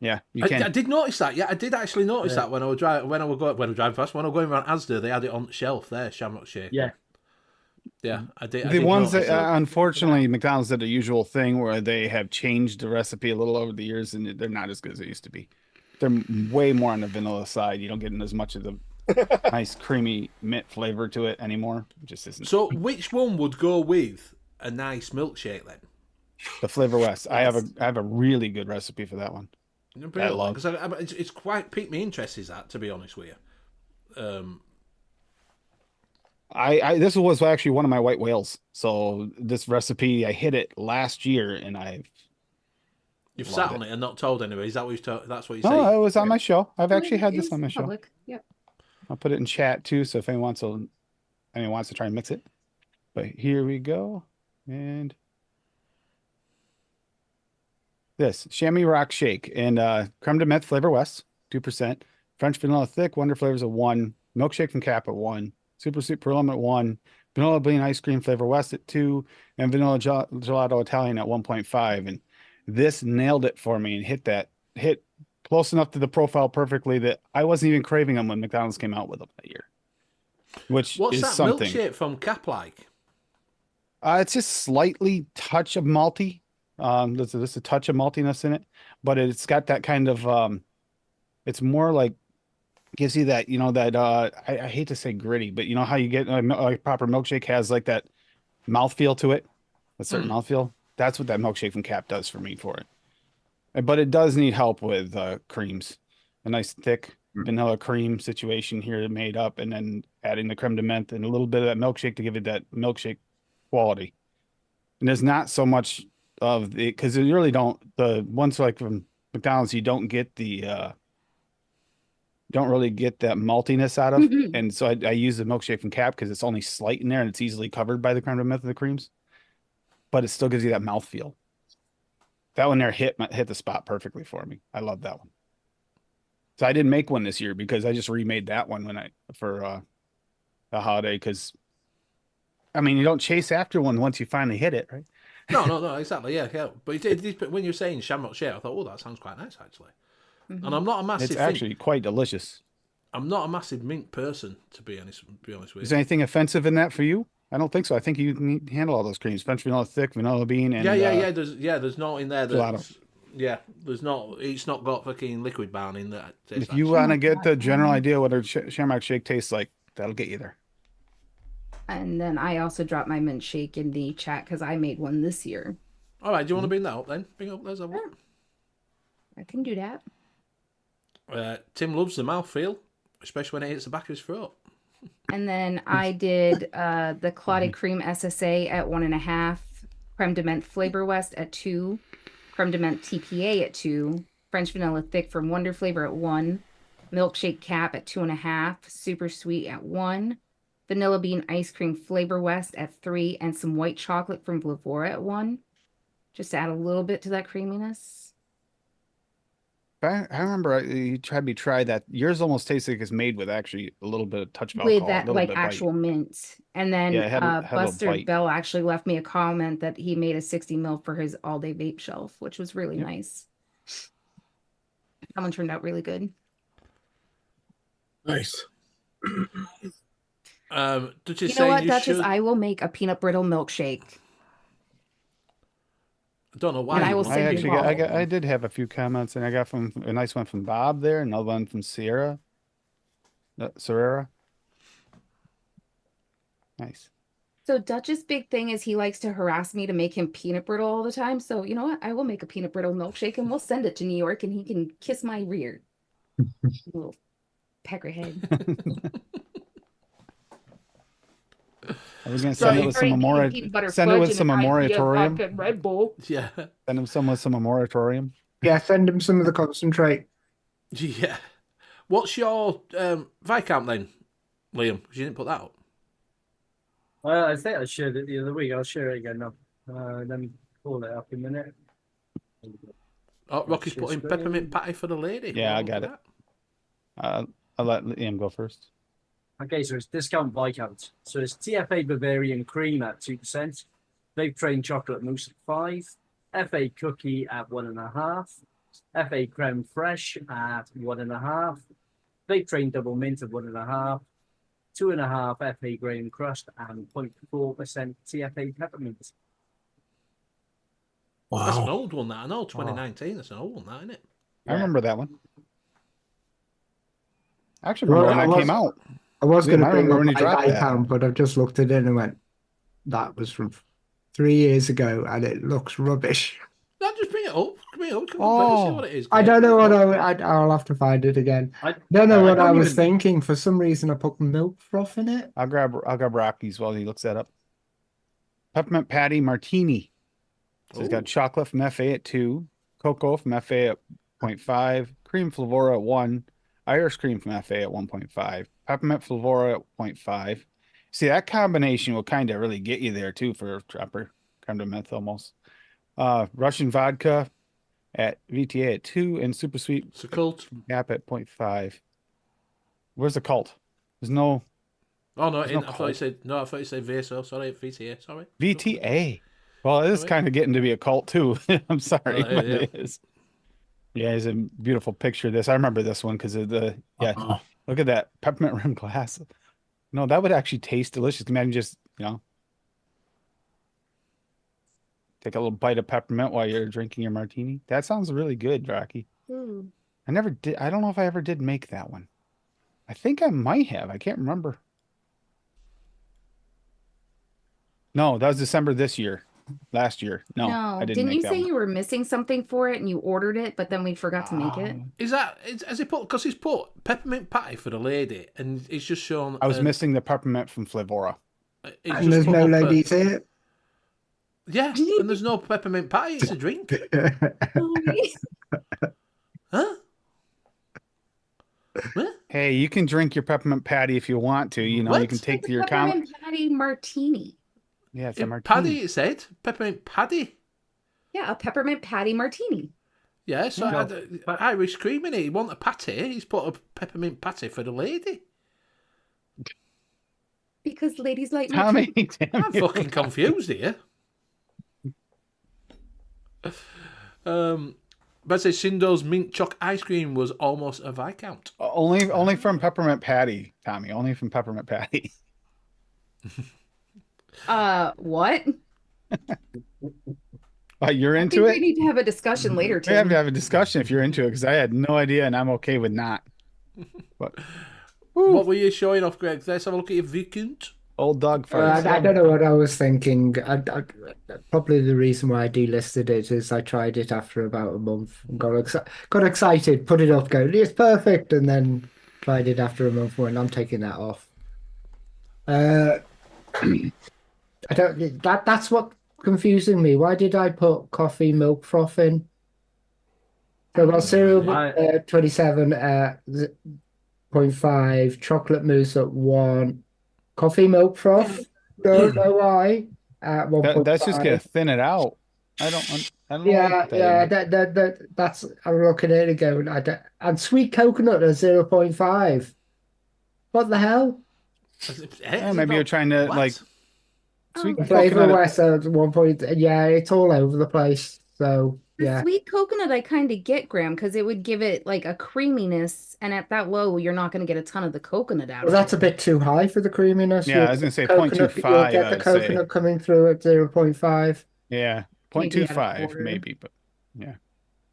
yeah, you I can. did notice that. Yeah, I did actually notice Yeah. that when I was driving past. When I was going around Asda, they had it on the shelf there, Shamrock Shake. Yeah. Yeah, I did. I The did ones notice that unfortunately McDonald's did the usual thing where they have changed the recipe a little over the years, and they're not as good as they used to be. They're way more on the vanilla side. You don't get as much of the nice creamy mint flavor to it anymore. It just isn't. So, which one would go with a nice milkshake then? The Flavor West. I have a really good recipe for that one. love. Because it's quite piqued me interest. Is that, to be honest with you? This was actually one of my white whales. So this recipe, I hit it last year, and You've Loved sat it. on it and not told anybody. Is that what that's what you say? oh, it was on my show. I've actually had It this is on my show. public. Yep. I'll put it in chat too, so if anyone wants to try and mix it. But here we go, and this chamois rock shake and creme de menthe flavor west 2%, French vanilla thick wonder flavors at 1, milkshake from Cap at 1, super sweet pearl at 1, vanilla bean ice cream flavor west at 2, and vanilla gelato Italian at 1.5. And this nailed it for me and hit close enough to the profile perfectly that I wasn't even craving them when McDonald's came out with them that year. Which What's is that something. milkshake from Cap like? It's just slightly touch of malty, There's a touch of maltiness in it, but it's got that kind of it's more like gives you that, that I hate to say gritty, but you know how you get a proper milkshake has like that mouthfeel to it, a certain mouthfeel. That's what that milkshake from Cap does for me for it. But it does need help with creams. A nice thick vanilla cream situation here made up, and then adding the creme de menthe and a little bit of that milkshake to give it that milkshake quality. And there's not so much of the, because you really don't, the ones like from McDonald's, you don't get the don't really get that maltiness out of. And so I use the milkshake from Cap because it's only slight in there and it's easily covered by the creme de menthe and the creams, but it still gives you that mouthfeel. That one there hit the spot perfectly for me. I love that one. So I didn't make one this year because I just remade that one for the holiday, because I mean, you don't chase after one once you finally hit it, right? No, exactly, yeah. But when you're saying shamrock shake, I thought, oh, that sounds quite nice actually. And I'm not a massive. It's actually quite delicious. I'm not a massive mint person, to be honest with you. Is there anything offensive in that for you? I don't think so. I think you can handle all those creams: French vanilla thick, vanilla bean, and There's not in there that. Yeah, there's not. It's not got fucking liquid bound in that. If you want to get the general idea what a shamrock shake tastes like, that'll get you there. And then I also dropped my mint shake in the chat because I made one this year. All right, do you want to bring that up then? Bring up those. I can do that. Tim loves the mouthfeel, especially when it hits the back of his throat. And then I did the Clotted Cream SSA at 1.5, Creme de Menthe Flavor West at 2, Creme de Menthe TPA at 2, French Vanilla Thick from Wonder Flavor at 1, Milkshake Cap at 2.5, Super Sweet at 1, Vanilla Bean Ice Cream Flavor West at 3, and some white chocolate from Flavora at 1, just to add a little bit to that creaminess. I remember you had me try that. Yours almost tastes like it's made with actually a little bit of touch of alcohol. With that, like actual mint. And then Buster Bell actually left me a comment that he made a 60 ml for his all-day vape shelf, which was really nice. That one turned out really good. Nice. Did you know what, you Duchess? should... I will make a peanut brittle milkshake. I don't know why. And I will send you I did have a few comments, and I got from a nice one from Bob there, another one from Sierra. Nice. So Dutch's big thing is he likes to harass me to make him peanut brittle all the time. So you know what? I will make a peanut brittle milkshake and we'll send it to New York and he can kiss my rear. Little peckerhead. I was gonna send it with some moratorium. Red Bull. Yeah. Send him some with some moratorium. Yeah, send him some of the concentrate. Yeah. What's your Viscount then, Liam? Because you didn't put that up. I think I shared it the other week. I'll share it again now. Let me pull it up in a minute. Oh, Rocky's putting peppermint patty for the lady. Yeah, I got it. I'll let Liam go first. Okay, so it's discount Viscount. So it's TFA Bavarian Cream at 2%, Vape Train Chocolate Mousse at 5%, FA Cookie at 1.5%, FA Creme Fresh at 1.5%, Vape Train Double Mint at 1.5%, 2.5% FA Graham Crust, and 0.4% TFA Peppermint. Wow. That's an old one, that. I know, 2019. That's an old one, that, isn't it? I remember that one. I actually remember when that came out. I was going to bring up when you my dropped Viscount, but I've just looked at it and went, that was from 3 years ago and it looks rubbish. No, just bring it up. Bring it up. See what it is. I don't know what I'll have to find it again. I don't know what I was thinking. For some reason, I put milk froth in it. I'll grab Rocky's while he looks that up. Peppermint Patty Martini. So it's got chocolate from FA at 2, cocoa from FA at 0.5, cream Flavora at 1, Irish cream from FA at 1.5, peppermint Flavora at 0.5. See, that combination will kind of really get you there too for a dropper, creme de menthe almost. Russian vodka at VTA at 2, and super sweet It's a cult. Cap at 0.5. Where's the cult? There's no. Oh no, I thought you said VSO. Sorry, VTA. Sorry. VTA. Well, it is kind of getting to be a cult too. I'm sorry, but it is. Yeah, it's a beautiful picture of this. I remember this one because of the look at that peppermint rim glass. No, that would actually taste delicious. Imagine just Take a little bite of peppermint while you're drinking your martini. That sounds really good, Rocky. Ooh. I never did. I don't know if I ever did make that one. I think I might have. I can't remember. No, that was December this year. Last year. No, I didn't Didn't make you that say one. you were missing something for it and you ordered it, but then we forgot to make it? Has he put, because he's put peppermint patty for the lady, and he's just shown. I was missing the peppermint from Flavora. he's And just there's put no up ladies here. Yeah, and there's no peppermint patty, it's a drink. Huh? Huh? Hey, you can drink your peppermint patty if you want to. You know, you What? can take It's your a peppermint patty martini. Yeah, it's a martini. Paddy, it said. Peppermint paddy. Yeah, a peppermint patty martini. Yeah, so No, Irish cream in it. He want a patty. He's put a peppermint patty for the lady. Because ladies like Tommy, I'm fucking confused here. But it says Shindo's mint choc ice cream was almost a Viscount. only from peppermint patty, Tommy. Only from peppermint patty. What? You're I into think it? we need to have a discussion later, We have Tim. to have a discussion if you're into it, because I had no idea, and I'm okay with not. But What were you showing off, Greg? Let's have a look at your Viscount. old dog first. I don't know what I was thinking. Probably the reason why I delisted it is I tried it after about a month and got excited, put it up, going, it's perfect, and then tried it after a month when I'm taking that off. I don't. That's what confusing me. Why did I put coffee milk froth in? So I got cereal 27.5, chocolate mousse at 1, coffee milk froth. Don't know why. At 1.5. That's just gonna thin it out. I don't know. Yeah. That's. I'm looking at it going. And sweet coconut at 0.5. What the hell? Maybe you're trying to What? like sweet Flavor coconut. West at 1 point. Yeah, it's all over the place. So The yeah. sweet coconut I kind of get, Graham, because it would give it like a creaminess, and at that low, you're not going to get a ton of the coconut out Well, of that's it. a bit too high for the creaminess. Yeah, I was gonna say Coconut, 0.25. You'll get I the would say. coconut coming through at 0.5. Yeah, Maybe at a 0.25 quarter. maybe, but yeah.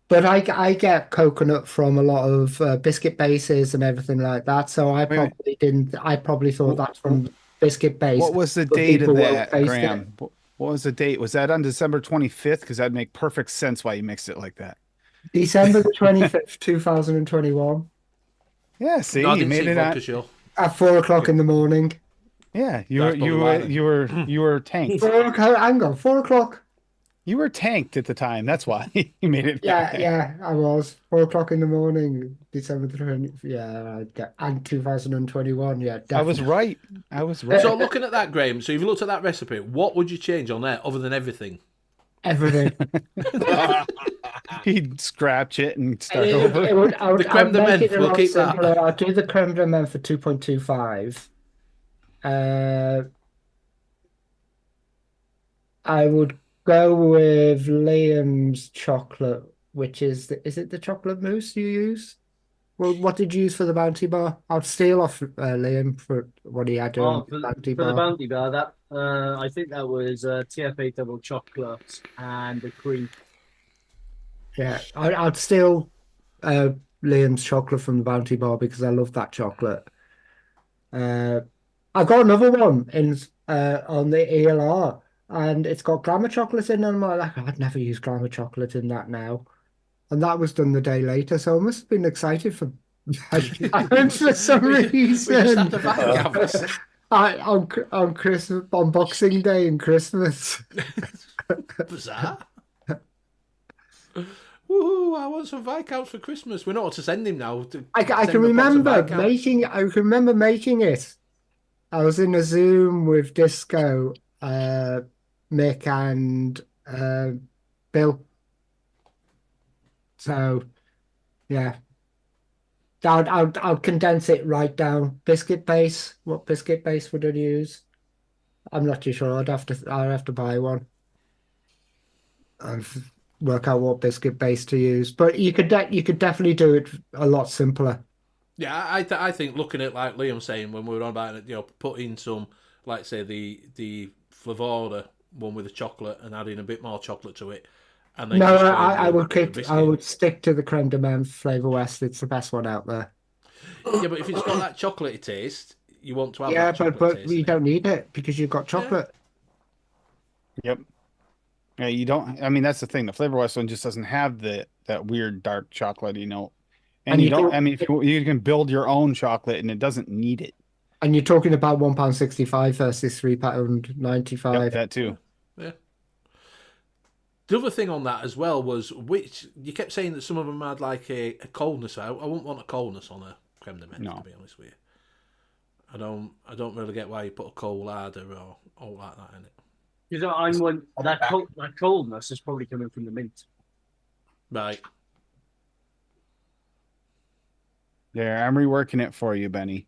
But I get coconut from a lot of biscuit bases and everything like that. So I Wait. probably didn't. I probably thought that's from biscuit base. What was the but date of people won't that, taste it. Graham? What was the date? Was that on December 25th? Because that'd make perfect sense why you mixed it like that. December the 25th, 2021, Yeah, see, No, I you didn't made see it vodka on. show. at 4 o'clock in the morning. Yeah, you That's were probably why you were tanked. 4 o'clock. Hang on, 4 o'clock. You were tanked at the time. That's why you made it. Yeah, that way. yeah, I was 4 o'clock in the morning, December the 20th. Yeah, and 2021. Yeah, I was definitely. right. I was right. So looking at that, Graham, so if you looked at that recipe, what would you change on there other than everything? Everything. He'd scratch it and start It over. would, I would, The creme de I'd make menthe, it a we'll lot keep that. simpler. I'd do the creme de menthe for 2.25. I would go with Liam's chocolate, which is it the chocolate mousse you use? Well, what did you use for the Bounty Bar? I'll steal off Liam for what he had on For, the Bounty for the Bar. bounty bar, that I think that was TFA double chocolate and the cream. Yeah, I'd steal Liam's chocolate from the Bounty Bar because I love that chocolate. I got another one in on the ELR, and it's got glamour chocolate in, and I'm like, I'd never use glamour chocolate in that now. And that was done the day later, so I must have been excited for for some We just had reason. the Viscount. On Christmas, on Boxing Day and Christmas. Bizarre. Woohoo, I want some Viscounts for Christmas. We know what to send him now. I can remember making it. I was in a Zoom with Disco, Mick, and Bill. So, yeah, I'll condense it right down. Biscuit base. What biscuit base would I use? I'm not too sure. I'd have to buy one and work out what biscuit base to use. But you could definitely do it a lot simpler. Yeah, I think looking at like Liam saying when we were on about it, put in some, like say the Flavora one with the chocolate and adding a bit more chocolate to it. And then No, just I would the keep. biscuit. I would stick to the creme de menthe Flavour West. It's the best one out there. Yeah, but if it's got that chocolatey taste, you want to have Yeah, that chocolate but taste. you don't need it because you've got chocolate. Yep. Yeah, you don't. I mean, that's the thing. The Flavor West one just doesn't have that weird dark chocolatey note. And you don't. I mean, if you can build your own chocolate, and it doesn't need it. And you're talking about £1.65 versus £3.95. Yep, that too. Yeah. The other thing on that as well was which you kept saying that some of them had like a coldness. I wouldn't want a coldness on a creme de menthe, to be honest with you. I don't really get why you put a cold ladder or all like that in it. You know, that coldness is probably coming from the mint. Right. There, I'm reworking it for you, Benny.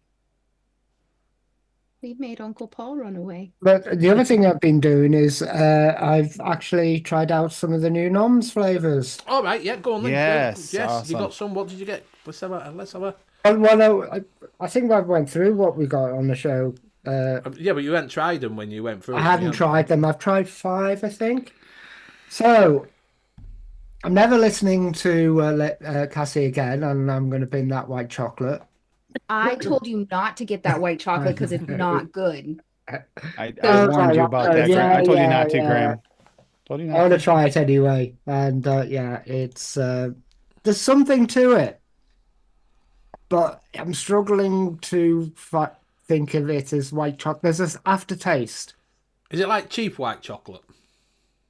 We made Uncle Paul run away. But the other thing I've been doing is I've actually tried out some of the new Noms flavors. All right, yeah, go on then. Yes, yes. awesome. You got some. What did you get? Let's have a. I think I went through what we got on the show. Yeah, but you hadn't tried them when you went through. I hadn't tried them. I've tried 5, I think. So I'm never listening to Cassie again, and I'm going to bin that white chocolate. I told you not to get that white chocolate because it's not good. I warned you about that. Yeah, I told you not to, yeah. Graham. Told you I not want to. to try it anyway, and yeah, it's there's something to it, but I'm struggling to think of it as white chocolate. There's this aftertaste. Is it like cheap white chocolate?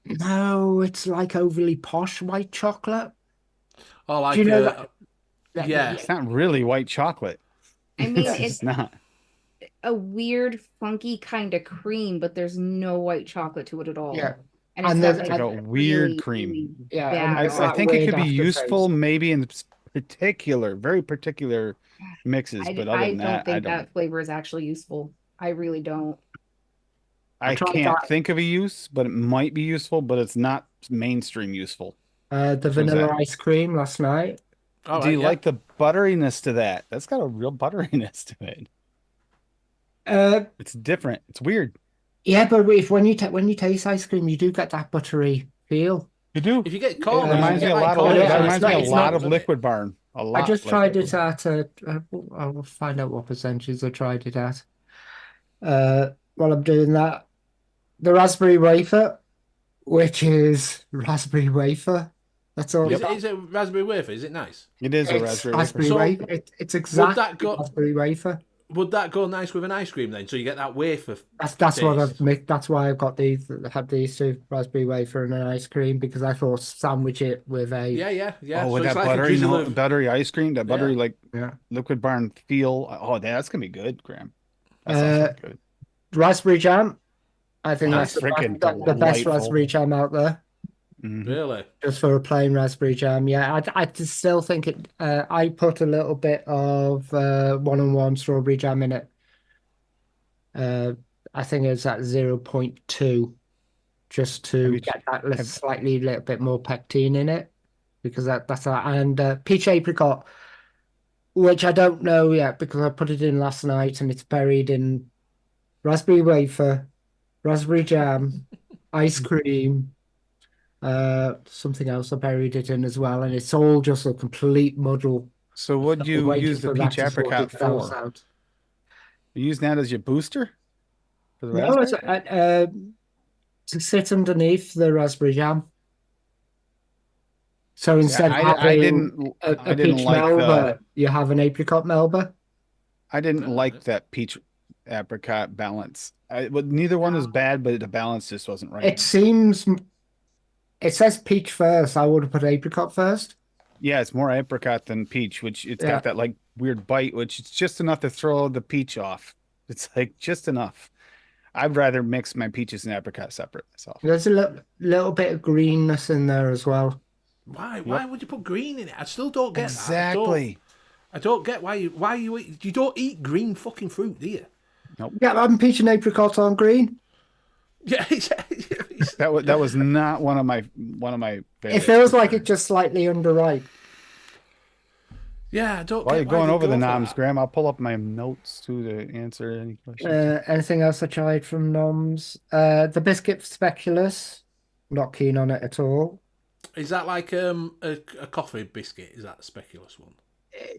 No, it's like overly posh white chocolate. Oh, like Do you know that? yeah. It's not really white chocolate. I mean, It's it's not. a weird, funky kind of cream, but there's no white chocolate to it at all. Yeah. And And it's there's got, like a weird cream. really Yeah, bad and it's I that think it weird could be aftertaste. useful maybe in very particular mixes, but other I than don't that, think I don't. that flavor is actually useful. I really don't. I tried can't that. think of a use, but it might be useful, but it's not mainstream useful. The vanilla ice cream last night. All Do right, you yeah. like the butteriness to that? That's got a real butteriness to it. It's different. It's weird. Yeah, but when you taste ice cream, you do get that buttery feel. You do. If you get It corn, reminds me a lot of corn, that yeah, reminds me a it's lot not- of Liquid Barn. A lot. I just like tried Liquid it at. I will find out what percentages I tried it at. While I'm doing that, the raspberry wafer, which is raspberry wafer. That's all. is it raspberry wafer? Is it nice? It is a It's raspberry raspberry wafer. wafer. It's exactly that go- raspberry wafer. Would that go nice with an ice cream then? So you get that wafer. That's what taste. I've made. That's why I've got had these two, raspberry wafer and an ice cream, because I thought sandwich it with a Yeah. Oh, with So it's that like a buttery drizzle note, of- buttery ice cream, that buttery like yeah. Liquid Barn feel. Oh, that's gonna be good, Graham. That sounds good. raspberry jam. I think That's that's freaking the best delightful. raspberry jam out there. Mhm. Really? Just for a plain raspberry jam, yeah. I just still think it. I put a little bit of 1-on-1 strawberry jam in it. I think it's at 0.2, just Have to you- get that slightly little bit more pectin in it, because that's that. And peach apricot, which I don't know yet because I put it in last night and it's buried in raspberry wafer, raspberry jam, ice cream. Something else I buried it in as well, and it's all just a complete muddle. So would you Waiting use the for that peach to sort apricot itself for? out. You use that as your booster for the No, raspberry? to sit underneath the raspberry jam. So instead of I having didn't. a I didn't peach like melba, you have an apricot melba. I didn't like that peach apricot balance. Neither one was bad, but the balance just wasn't right. It seems. It says peach first. I would have put apricot first. Yeah, it's more apricot than peach, which it's Yeah. got that like weird bite, which it's just enough to throw the peach off. It's like just enough. I'd rather mix my peaches and apricot separate myself. There's a little bit of greenness in there as well. Why? Why would you put green in it? I still don't get that. Exactly. I don't get why you eat. You don't eat green fucking fruit, do you? Yeah, I'm peach and apricot on green. Yeah. That was not one of my It favorites. feels like it's just slightly underripe. Yeah, I don't. While get you're why going they over the go for noms, that. Graham, I'll pull up my notes too to answer any questions. Anything else I tried from noms? The biscuit speculoos, not keen on it at all. Is that like a coffee biscuit? Is that the speculous one?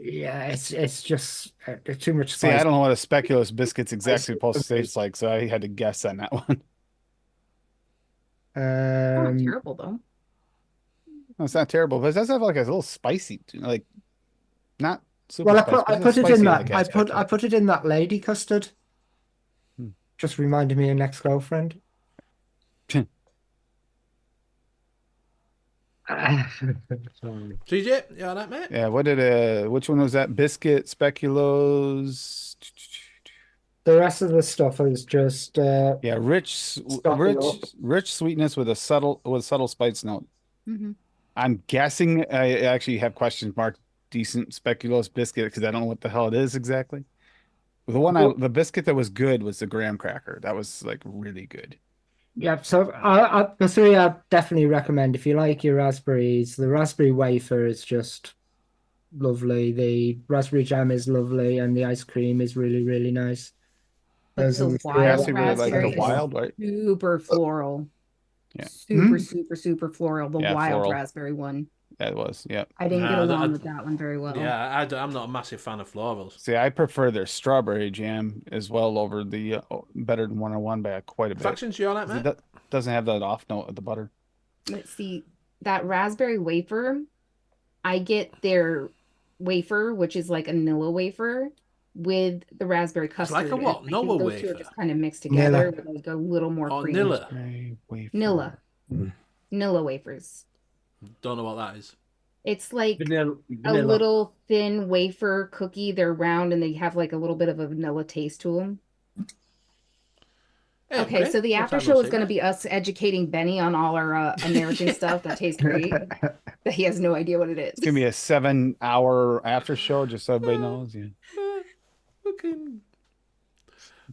Yeah, it's just too much See, I spice. don't know what a speculoos biscuit's exactly supposed to taste like, so I had to guess on that one. Not terrible though. No, it's not terrible, but it does have like a little spicy, like not super Well, spicy. I but put it in spicy that. like I aspect of it. put it in that lady custard. Just reminded me of an ex-girlfriend. Sorry. TJ, you all right, mate? Yeah, which one was that? Biscuit, speculoos. The rest of the stuff is just Yeah, rich sweetness with a subtle spice note. Mm-hmm. I'm guessing I actually have question mark decent speculoos biscuit because I don't know what the hell it is exactly. The biscuit that was good was the graham cracker. That was like really good. yeah. So the three I definitely recommend if you like your raspberries. The raspberry wafer is just lovely. The raspberry jam is lovely, and the ice cream is really really nice. But Those are the the three I wild Cassie really liked the raspberry is wild, right? super floral. Yeah. Super floral. The Yeah, wild floral. raspberry one. That was, yeah. I didn't get Nah, along with that one very well. Yeah, I'm not a massive fan of florals. See, I prefer their strawberry jam as well over the better than 101 by quite a bit. Factions, you all right, 'Cause mate? It doesn't have that off note of the butter. Let's see. That raspberry wafer, I get their wafer, which is like a Nilla wafer, with the raspberry custard. like a and what? I think Nilla those two are wafer? just kind of mixed together Nilla. with like a little more Oh, cream. Nilla. Strawberry wafer. Nilla. Nilla wafers. Don't know what that is. It's like Vanilla. a little thin wafer cookie. They're round and they have like a little bit of a vanilla taste to them. Hey, Okay, great. so the What after time show was is it? going to be us educating Benny on all our American stuff that tastes great. That he has no idea what it is. It's gonna be a 7-hour after show, just so everybody knows. Yeah, Fucking.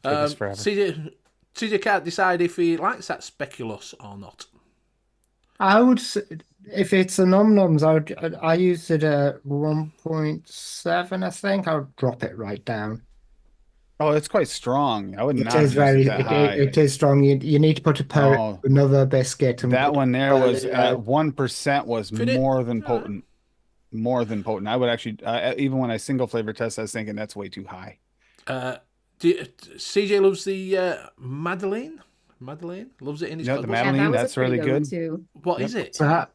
take us forever. CJ can't decide if he likes that speculoos or not. I would say, if it's a nom noms, I used it at 1.7, I think. I would drop it right down. Oh, it's quite strong. I would It not is use it that high. it is strong. You need to put a Oh. another biscuit and That put one there was it at 1% was Fit it. more than potent. More than potent. I would actually, even when I single flavor test, I was thinking that's way too high. CJ loves the Madeleine. Madeleine loves it in his Yeah, the cookbook. Madeleine, that was a that's pretty really one, good. too. What is it? So that,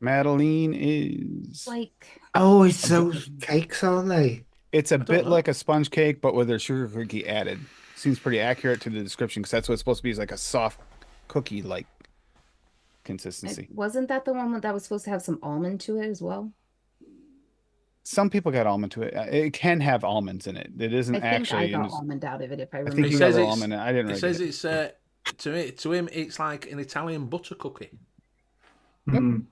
Madeline is Like oh, it's those cakes, aren't they? it's a don't bit know. like a sponge cake, but with their sugar cookie added. Seems pretty accurate to the description because that's what it's supposed to be, is like a soft cookie like consistency. wasn't that the one that was supposed to have some almond to it as well? Some people got almond to it. It can have almonds in it. It isn't I think actually. I in got this- almond out of it if I I remember. think It you says got it's- almond. I didn't It really says get it. it's to him it's like an Italian butter cookie. Mm.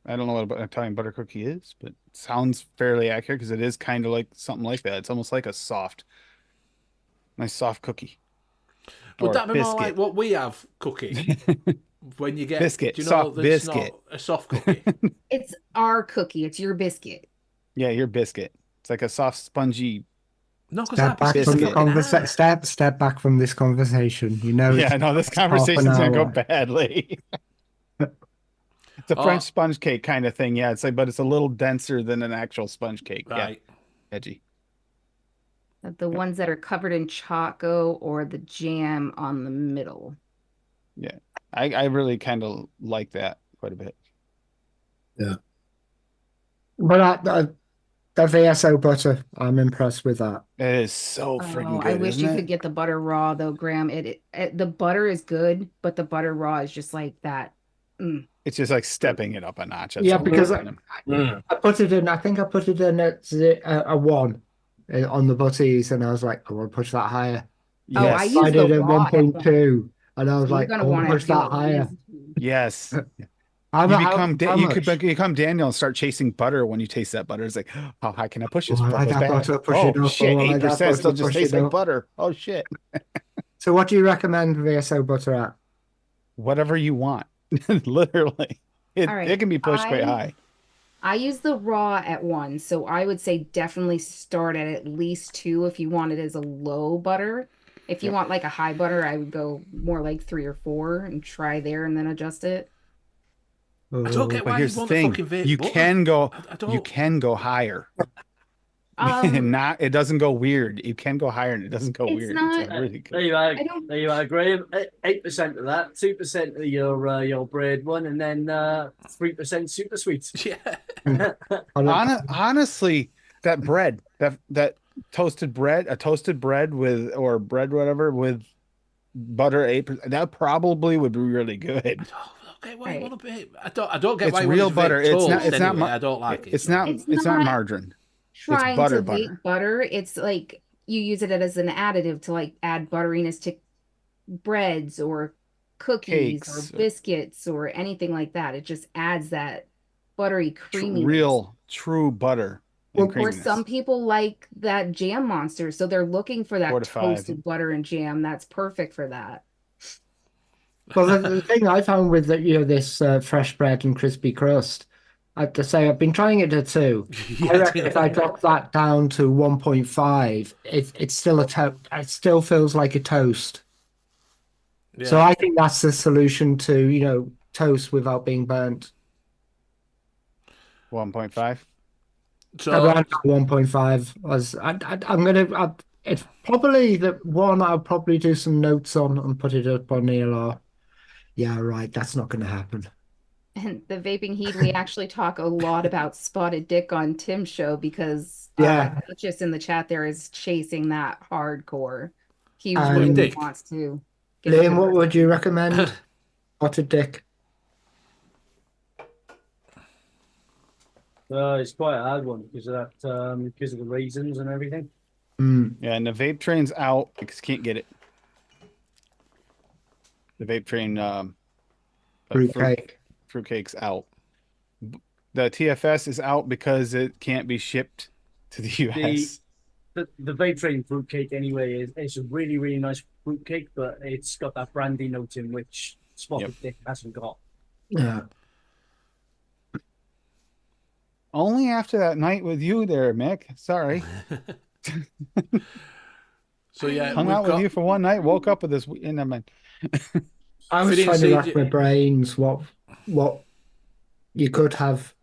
I don't know what an Italian butter cookie is, but it sounds fairly accurate because it is kind of like something like that. It's almost like a nice soft cookie. Would Or that be more biscuit. like what we have cookie? When you get Biscuit, do you know soft that it's biscuit. not a soft cookie. It's our cookie. It's your biscuit. Yeah, your biscuit. It's like a soft, spongy. No, because Step that back biscuit's from the biscuit. fucking conversation. hard. Step back from this conversation. You know, Yeah, it's no, this half an conversation's gonna go hour. badly. It's a Oh. French sponge cake kind of thing. Yeah, it's like, but it's a little denser than an actual sponge cake. Right. Yeah, edgy. The ones that are covered in choco or the jam on the middle. I really kind of like that quite a bit. But the VSO butter, I'm impressed with that. It is so freaking Oh, good. I wish isn't you it? could get the butter raw though, Graham. The butter is good, but the butter raw is just like that. It's just like stepping it up a notch. That's Yeah, all because I'm I put it in. I think I put it in at a 1 on the butties, and I was like, I want to push that higher. Oh, I Yes. use I did the at raw 1.2, and I was So you're like, I gonna want want to push that higher. Yes. How You much? could become Daniel and start chasing butter when you taste that butter. It's like, how high can I push this? Well, I before it got goes bad? butter, push Oh it up, shit, or I got 8% still butter, just push tastes it like up. butter. Oh shit. So, what do you recommend VSO butter at? Whatever you want. Literally. All right, It can be pushed quite I- high. I use the raw at 1, so I would say definitely start at least 2 if you want it as a low butter. If you Yep. want like a high butter, I would go more like 3 or 4 and try there and then adjust it. I don't get But why you here's the want a thing: fucking vape you butter. can go, I you don't. can go higher. Um, Not, it doesn't go weird. You can go higher, and it doesn't go It's weird. not- It's really There good. you are. I don't. There you are, Graham. 8% of that, 2% of your bread one, and then 3% super sweet. Yeah. Honestly, that bread, that toasted bread, a toasted bread with or bread whatever with butter 8%, that probably would be really good. Okay, why you Right. want to vape? I don't get It's why you real want to vape butter. toast It's not. anyway. I don't like it. It's so. not. It's It's not not margarine. It's trying butter. to vape butter. It's like you use it as an additive to like add butteriness to breads or cookies Cakes. or biscuits or anything like that. It just adds that buttery creaminess. Real, true butter and Or creaminess. some people like that jam monster, so they're looking for that 4 to 5. toasted butter and jam. That's perfect for that. Well, the thing I found with this fresh bread and crispy crust, I have to say I've been trying it at 2. Yeah, I reckon if I drop that down to 1.5, it's still it still feels like a toast. So Yeah. I think that's the solution to toast without being burnt. 1.5. So Around 1.5 was it's probably the one I'll probably do some notes on and put it up on ELR. Yeah, right. That's not going to happen. And the vaping heat, we actually talk a lot about spotted dick on Tim's show because Yeah. just in the chat there is chasing that hardcore. He Spotted really dick. wants to get Liam, into what it. would you recommend? Spotted dick. It's quite a hard one because of that, because of the raisins and everything. Yeah, and the vape train's out because can't get it. The vape train, Fruitcake. fruitcake's out. The TFS is out because it can't be shipped to the US. The vape train fruitcake anyway it's a really, really nice fruitcake, but it's got that brandy note in which Spotted Dick hasn't got. Yeah. Only after that night with you there, Mick. Sorry. So yeah, Hung we've out got with you for one night, woke up with this in a I was Feeding trying to seed- rack my brains what you could have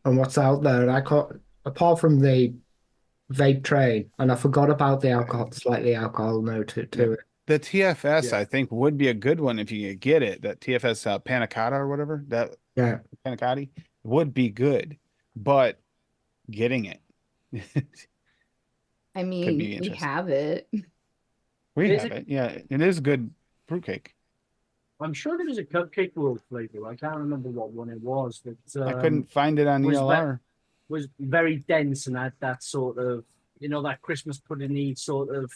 and what's out there. And I caught apart from the vape train, and I forgot about the slightly alcohol note to it. The TFS, Yeah. I think, would be a good one if you could get it. That TFS panna cotta or whatever, that Yeah. panna cotta would be good, but getting it. I mean, be we interesting. have it. We Is have it- it. Yeah, it is good fruitcake. I'm sure there was a cupcake world flavor. I can't remember what one it was. That I couldn't find it on was ELR. was very dense and had that sort of, that Christmas pudding-y sort of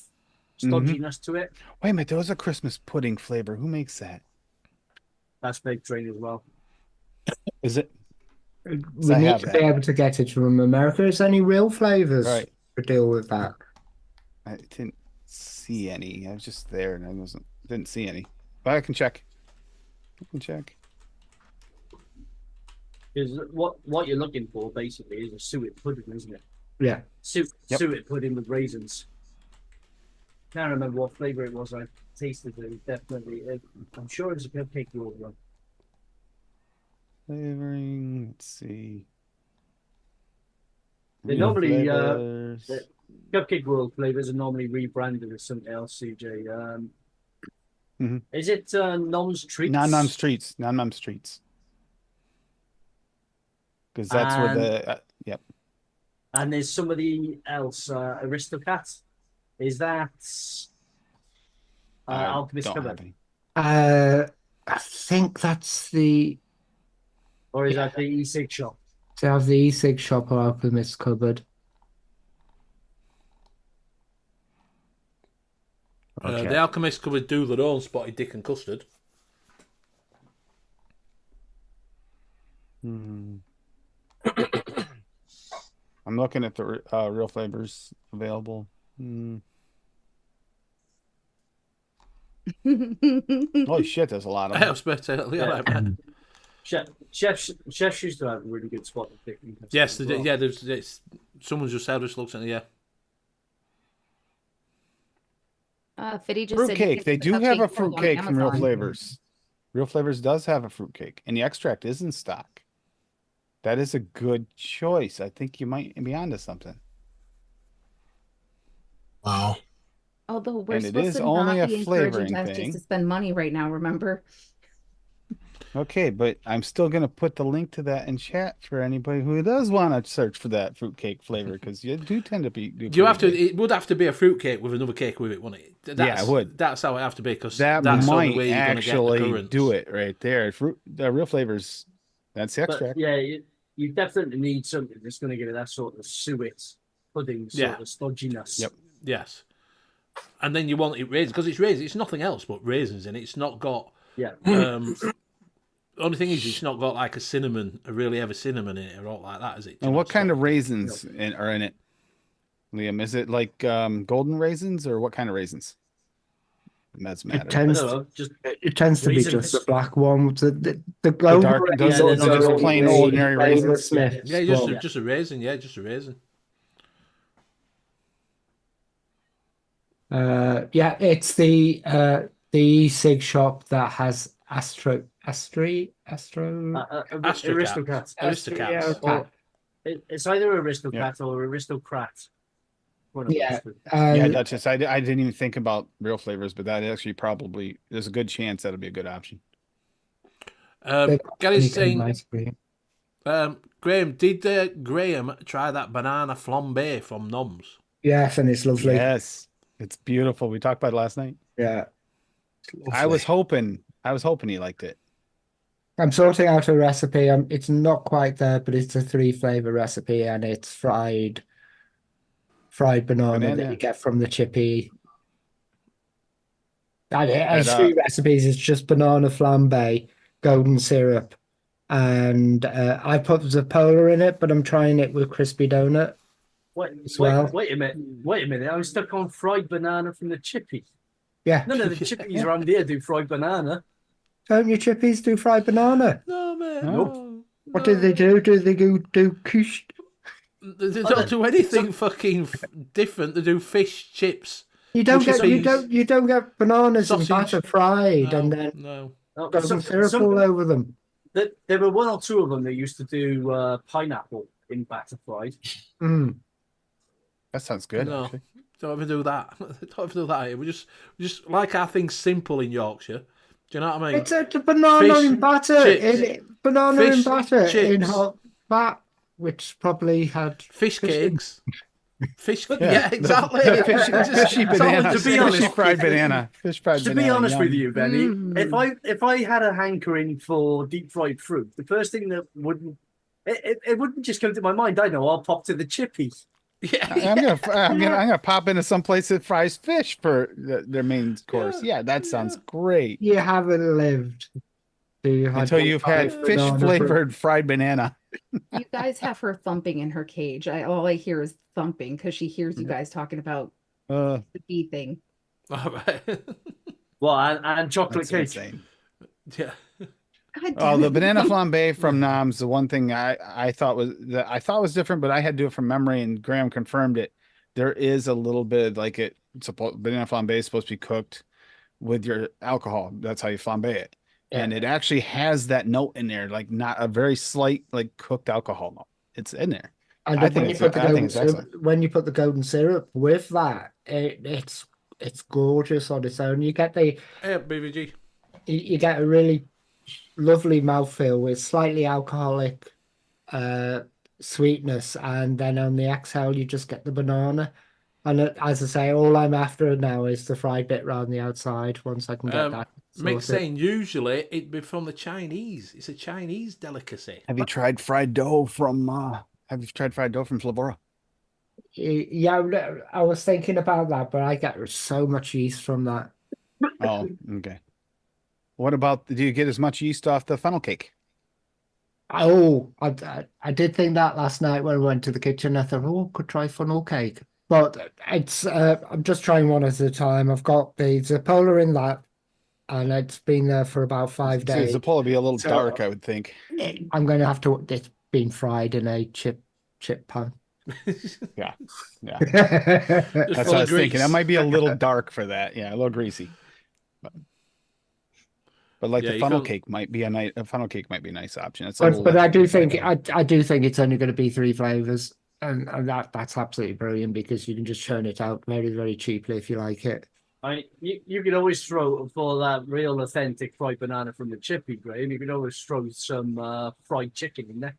stodginess to it. Wait a minute, there was a Christmas pudding flavor. Who makes that? That's vape train as well. Is it? We I need have to that. be able to get it from America. Is there any real flavors Right. to deal with that? I didn't see any. I was just there and I didn't see any. But I can check. Because what you're looking for basically is a suet pudding, isn't it? Yeah. Yep. Suet pudding with raisins. Can't remember what flavor it was. I tasted it definitely. I'm sure it was a cupcake world one. Flavoring. Let's see. They Real normally, flavors. Cupcake world flavors are normally rebranded as something else. CJ, is it Nom's Treats? Non-nom streets. Non-nom streets. Because that's where And- the yep. And there's somebody else, Aristocrat. Is that I Alchemist don't Cupboard? have any. I think that's the Or is that the e-cig shop? to have the e-cig shop or Alchemist Cupboard. the Alchemist could do their own spotted dick and custard. I'm looking at the real flavors available. Holy shit, there's a lot of I them. was about to tell you that, man. Chefs used to have a really good spot to pick. Yes, yeah. There's someone's just said, just looks at it. Yeah. Fiddy just said you Fruitcake. can They get do the have a cupcake on fruitcake from Real Amazon. Flavors. Real Flavors does have a fruitcake, and the extract is in stock. That is a good choice. I think you might be onto something. Wow. Although we're And it supposed is to only not a be encouraging flavoring us just thing. to spend money right now, remember? Okay, but I'm still going to put the link to that in chat for anybody who does want to search for that fruitcake flavor, because you do tend to be. You have to. It would have to be a fruit cake with another cake with it, wouldn't it? Yeah, it would. That's how it have to be, because That that's the only might way you're going to get the actually currants. do it right there. The Real Flavors, that's the But extract. yeah, you definitely need something that's going to give it that sort of suet pudding sort Yeah. of stodginess. Yep. Yes. And then you want it raisins, because it's raisins. It's nothing else but raisins in it. It's not got. Yeah. Only thing is, it's not got like a really heavy cinnamon in it or all like that, is it? And what kind of raisins are in it, Liam? Is it like golden raisins, or what kind of raisins? That's It matter. I tends, don't know, just it tends to be raisins. just the black one. The golden dark- those raisins are just are plain the ordinary raisins? Flavor Smiths, Yeah, but- just a raisin. Yeah, just a raisin. Yeah, it's the e-cig shop that has Astro. Aristocrat. Aristocrat. Aristocrats. Or- It's either aristocrat or aristocrat. One of Yeah, those two. Yeah, Duchess. I didn't even think about Real Flavors, but that actually probably there's a good chance that'll be a good option. Gary's saying, ice cream. Graham, did Graham try that banana flambe from Noms? Yes, and it's lovely. Yes, it's beautiful. We talked about it last night. Yeah. I was hoping he liked it. I'm sorting out a recipe. It's not quite there, but it's a 3-flavor recipe, and it's fried banana that Banana. you get from the chippy. And And, it's 3 recipes. It's just banana flambe, golden syrup, and I put Zapola in it, but I'm trying it with crispy donut. as well. Wait a minute. I'm stuck on fried banana from the chippy. Yeah. None of the chippies around here do fried banana. Don't your chippies do fried banana? No, man. Nope. No. What do they do? Do they do quiche? They don't do anything fucking different. They do fish chips. You don't Which get is- you don't get bananas Sausage. and batter fried No, and then no. golden syrup all over them. There were 1 or 2 of them that used to do pineapple in batter fried. Mm. That sounds good. No. Actually. Don't ever do that. Don't ever do that here. We just like our things simple in Yorkshire. Do you know what I mean? It's a banana Fish, in batter. chips. Banana in Fish, batter in chips. hot fat, which probably had Fish cakes. Fish. Yeah. Yeah, exactly. Fishy banana. to be honest- Fishy fried banana. Fish fried To banana. be honest yum. with you, Benny, Mm. if I had a hankering for deep fried fruit, the first thing that wouldn't it wouldn't just come to my mind. I know I'll pop to the chippy. Yeah, I'm gonna pop into some place that fries fish for their main course. Yeah, that sounds great. you haven't lived. Until you've had fish flavored fried banana. You guys have her thumping in her cage. All I hear is thumping because she hears you guys talking about Uh, the bee thing. all right. Well, and chocolate that's cake. insane. Yeah. God Oh, damn the it. banana flambe from Noms, the one thing I thought was different, but I had to do it from memory, and Graham confirmed it. There is a little bit like banana flambe is supposed to be cooked with your alcohol. That's how you flambe it, and it actually has that note in there, like not a very slight like cooked alcohol note. It's in there. And I think when you put the golden syrup with that, it's gorgeous on its own. You get Hey, BVG. you get a really lovely mouthfeel with slightly alcoholic sweetness, and then on the exhale you just get the banana. And as I say, all I'm after now is the fried bit around the outside. Once I can get that Mick's sorted. saying usually it'd be from the Chinese. It's a Chinese delicacy. Have you tried fried dough from Flavora? Yeah, I was thinking about that, but I get so much yeast from that. Oh, okay. What about, do you get as much yeast off the funnel cake? Oh, I did think that last night when I went to the kitchen. I thought, oh, could try funnel cake, but it's I'm just trying one at a time. I've got the Zapola in that, and it's been there for about 5 So days. the pull will be a little So- dark, I would think. I'm going to have to. It's been fried in a chip pan. Yeah. Yeah. Just That's full what I of was thinking. That grease. might be a little dark for that. Yeah, a little greasy. But like Yeah, the you funnel can't- cake might be a funnel cake might be a nice option. It's a But, little but less I do greasy. think I do think it's only going to be 3 flavors, and that's absolutely brilliant because you can just churn it out very, very cheaply if you like it. You can always throw for that real authentic fried banana from the chippy, Graham. You can always throw some fried chicken in there.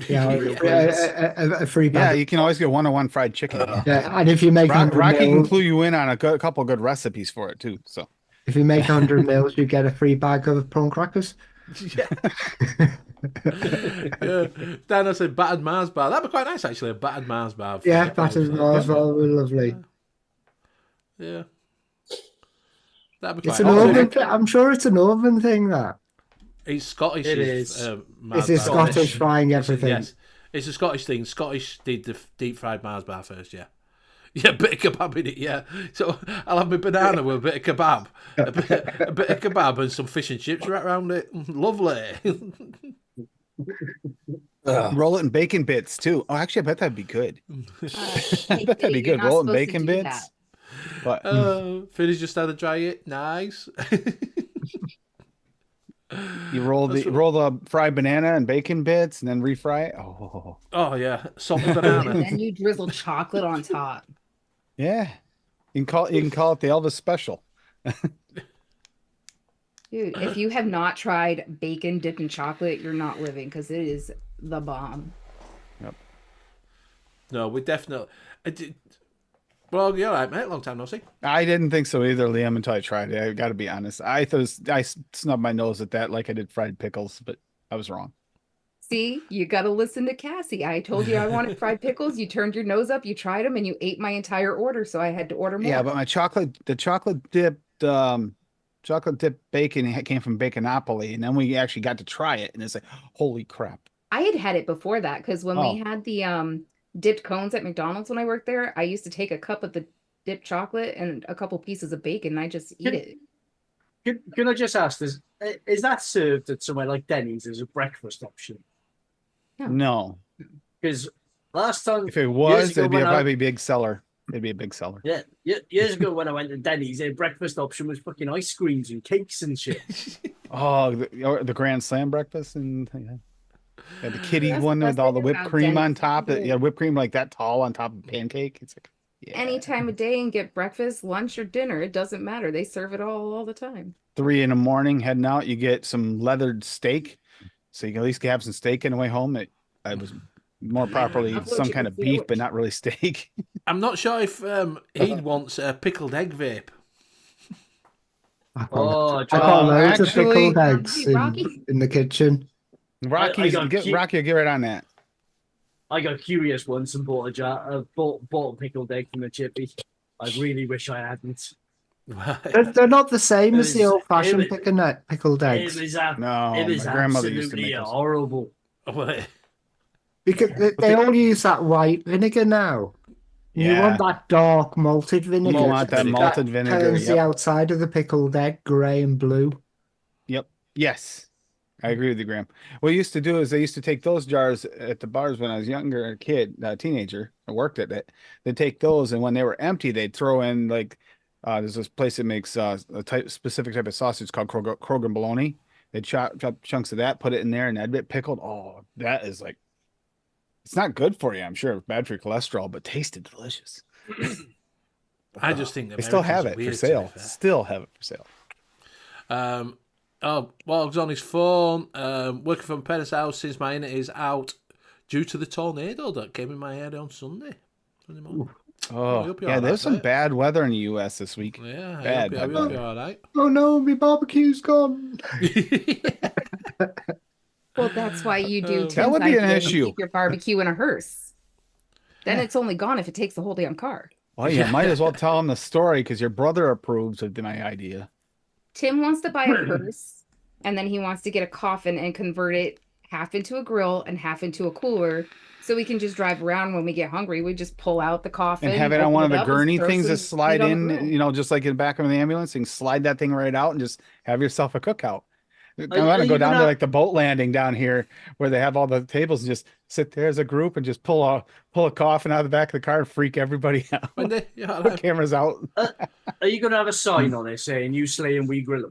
Yeah, a free Yeah, bag. you can always get 101 fried chicken. Yeah, and if you make 100 Rocky can mils, clue you in on a couple good recipes for it too. So if you make 100 mils, you get a free bag of prawn crackers. Yeah. Yeah. Dan, I said battered Mars bar. That'd be quite nice, actually. A battered Mars bar. Yeah, battered Mars bar would be lovely. Yeah. That'd be It's quite an nice. Northern thing. I'm sure it's a Northern thing, that. It's Scottish. It is. Mars It's a bar. Scottish frying It's a- everything. Yes. It's a Scottish thing. Scottish did the deep fried Mars bar first, yeah. Yeah, a bit of kebab in it, yeah. So I'll have my banana with a bit of kebab. A bit of kebab and some fish and chips right around it. Lovely. roll it in bacon bits too. Oh, actually, I bet that'd be good. I bet that'd be good. Roll it in bacon bits. But Finn's just had to try it. Nice. you roll the fried banana and bacon bits and then refry it. Oh, Oh, yeah. Salted banana. And then you drizzle chocolate on top. yeah. You can call it the Elvis special. Dude, if you have not tried bacon dipped in chocolate, you're not living because it is the bomb. No, we definitely. Well, you're all right, mate. Long time no see. I didn't think so either, Liam, until I tried it. I got to be honest. I snubbed my nose at that like I did fried pickles, but I was wrong. See, you got to listen to Cassie. I told you I wanted fried pickles. You turned your nose up, you tried them, and you ate my entire order. So I had to order more. Yeah, but the chocolate dipped bacon came from Baconopoly, and then we actually got to try it, and it's like, holy crap! I had it before that because when we had the dipped cones at McDonald's when I worked there, I used to take a cup of the dipped chocolate and a couple pieces of bacon, and I just eat it. Can I just ask this? Is that served at somewhere like Denny's as a breakfast option? No, Because last time, if it was, ago it'd be when probably a big seller. It'd be a big seller. yeah, years ago when I went to Denny's, their breakfast option was fucking ice creams and cakes and shit. Oh, the Grand Slam breakfast and yeah, the kitty That's the one with best all the thing whipped about cream on Denny's. top. Yeah, whipped cream like that tall on top of a pancake. It's like Any time of day and get breakfast, lunch, or dinner. It doesn't matter. They serve it all the time. 3 a.m, heading out, you get some leathered steak, so you can at least have some steak on the way home. It was more properly I thought some you kind could of feel beef, it. but not really steak. I'm not sure if he wants a pickled egg vape. I Oh, got loads of actually- pickled eggs Hey, Rocky. in the kitchen. Rocky, got get cute- right on that. I got curious once and bought bought a pickled egg from a chippy. I really wish I hadn't. They're not the same as the It was- old-fashioned it was- pickled It eggs was, No, it was my grandmother used to absolutely make those. horrible. because they all use that white vinegar now. You Yeah. want that dark malted vinegar. You want that malted vinegar, Turns the yep. outside of the pickled egg grey and blue. Yep. Yes. I agree with you, Graham. What I used to do is I used to take those jars at the bars when I was younger, a kid, a teenager. I worked at it. They'd take those, and when they were empty, they'd throw in like there's this place that makes a specific type of sausage called Kroger bologna. They'd chop chunks of that, put it in there, and that'd be pickled. Oh, that is like, it's not good for you. I'm sure it's bad for your cholesterol, but tasted delicious. I just think They still have it for sale. Still have it for sale. Walks on his phone, working from Pennis house since my internet is out due to the tornado that came in my head on Sunday. morning. I Oh, hope you're yeah, all there's right, some mate. bad weather in the U.S. this week. Yeah, Bad, I hope bad you're weather. all right. Oh no, my barbecue's gone. Well, that's why you do. That Tim's would be an idea and issue. Keep your barbecue in a hearse. Then it's only gone if it takes the whole damn car. Well, you might as well tell him the story because your brother approves of my idea. Tim wants to buy a hearse, and then he wants to get a coffin and convert it half into a grill and half into a cooler, so we can just drive around when we get hungry. We just pull out the coffin And have it on one of the open it up, and gurney throw things some that slide meat on the in, grill. just like in the back of the ambulance, you can slide that thing right out and just have yourself a cookout. I'm Are gonna go you down to gonna- like the boat landing down here where they have all the tables and just sit there as a group and just pull a coffin out of the back of the car and freak everybody out. When they, yeah, Put right. cameras out. Are you gonna have a sign on it saying "You slay and we grill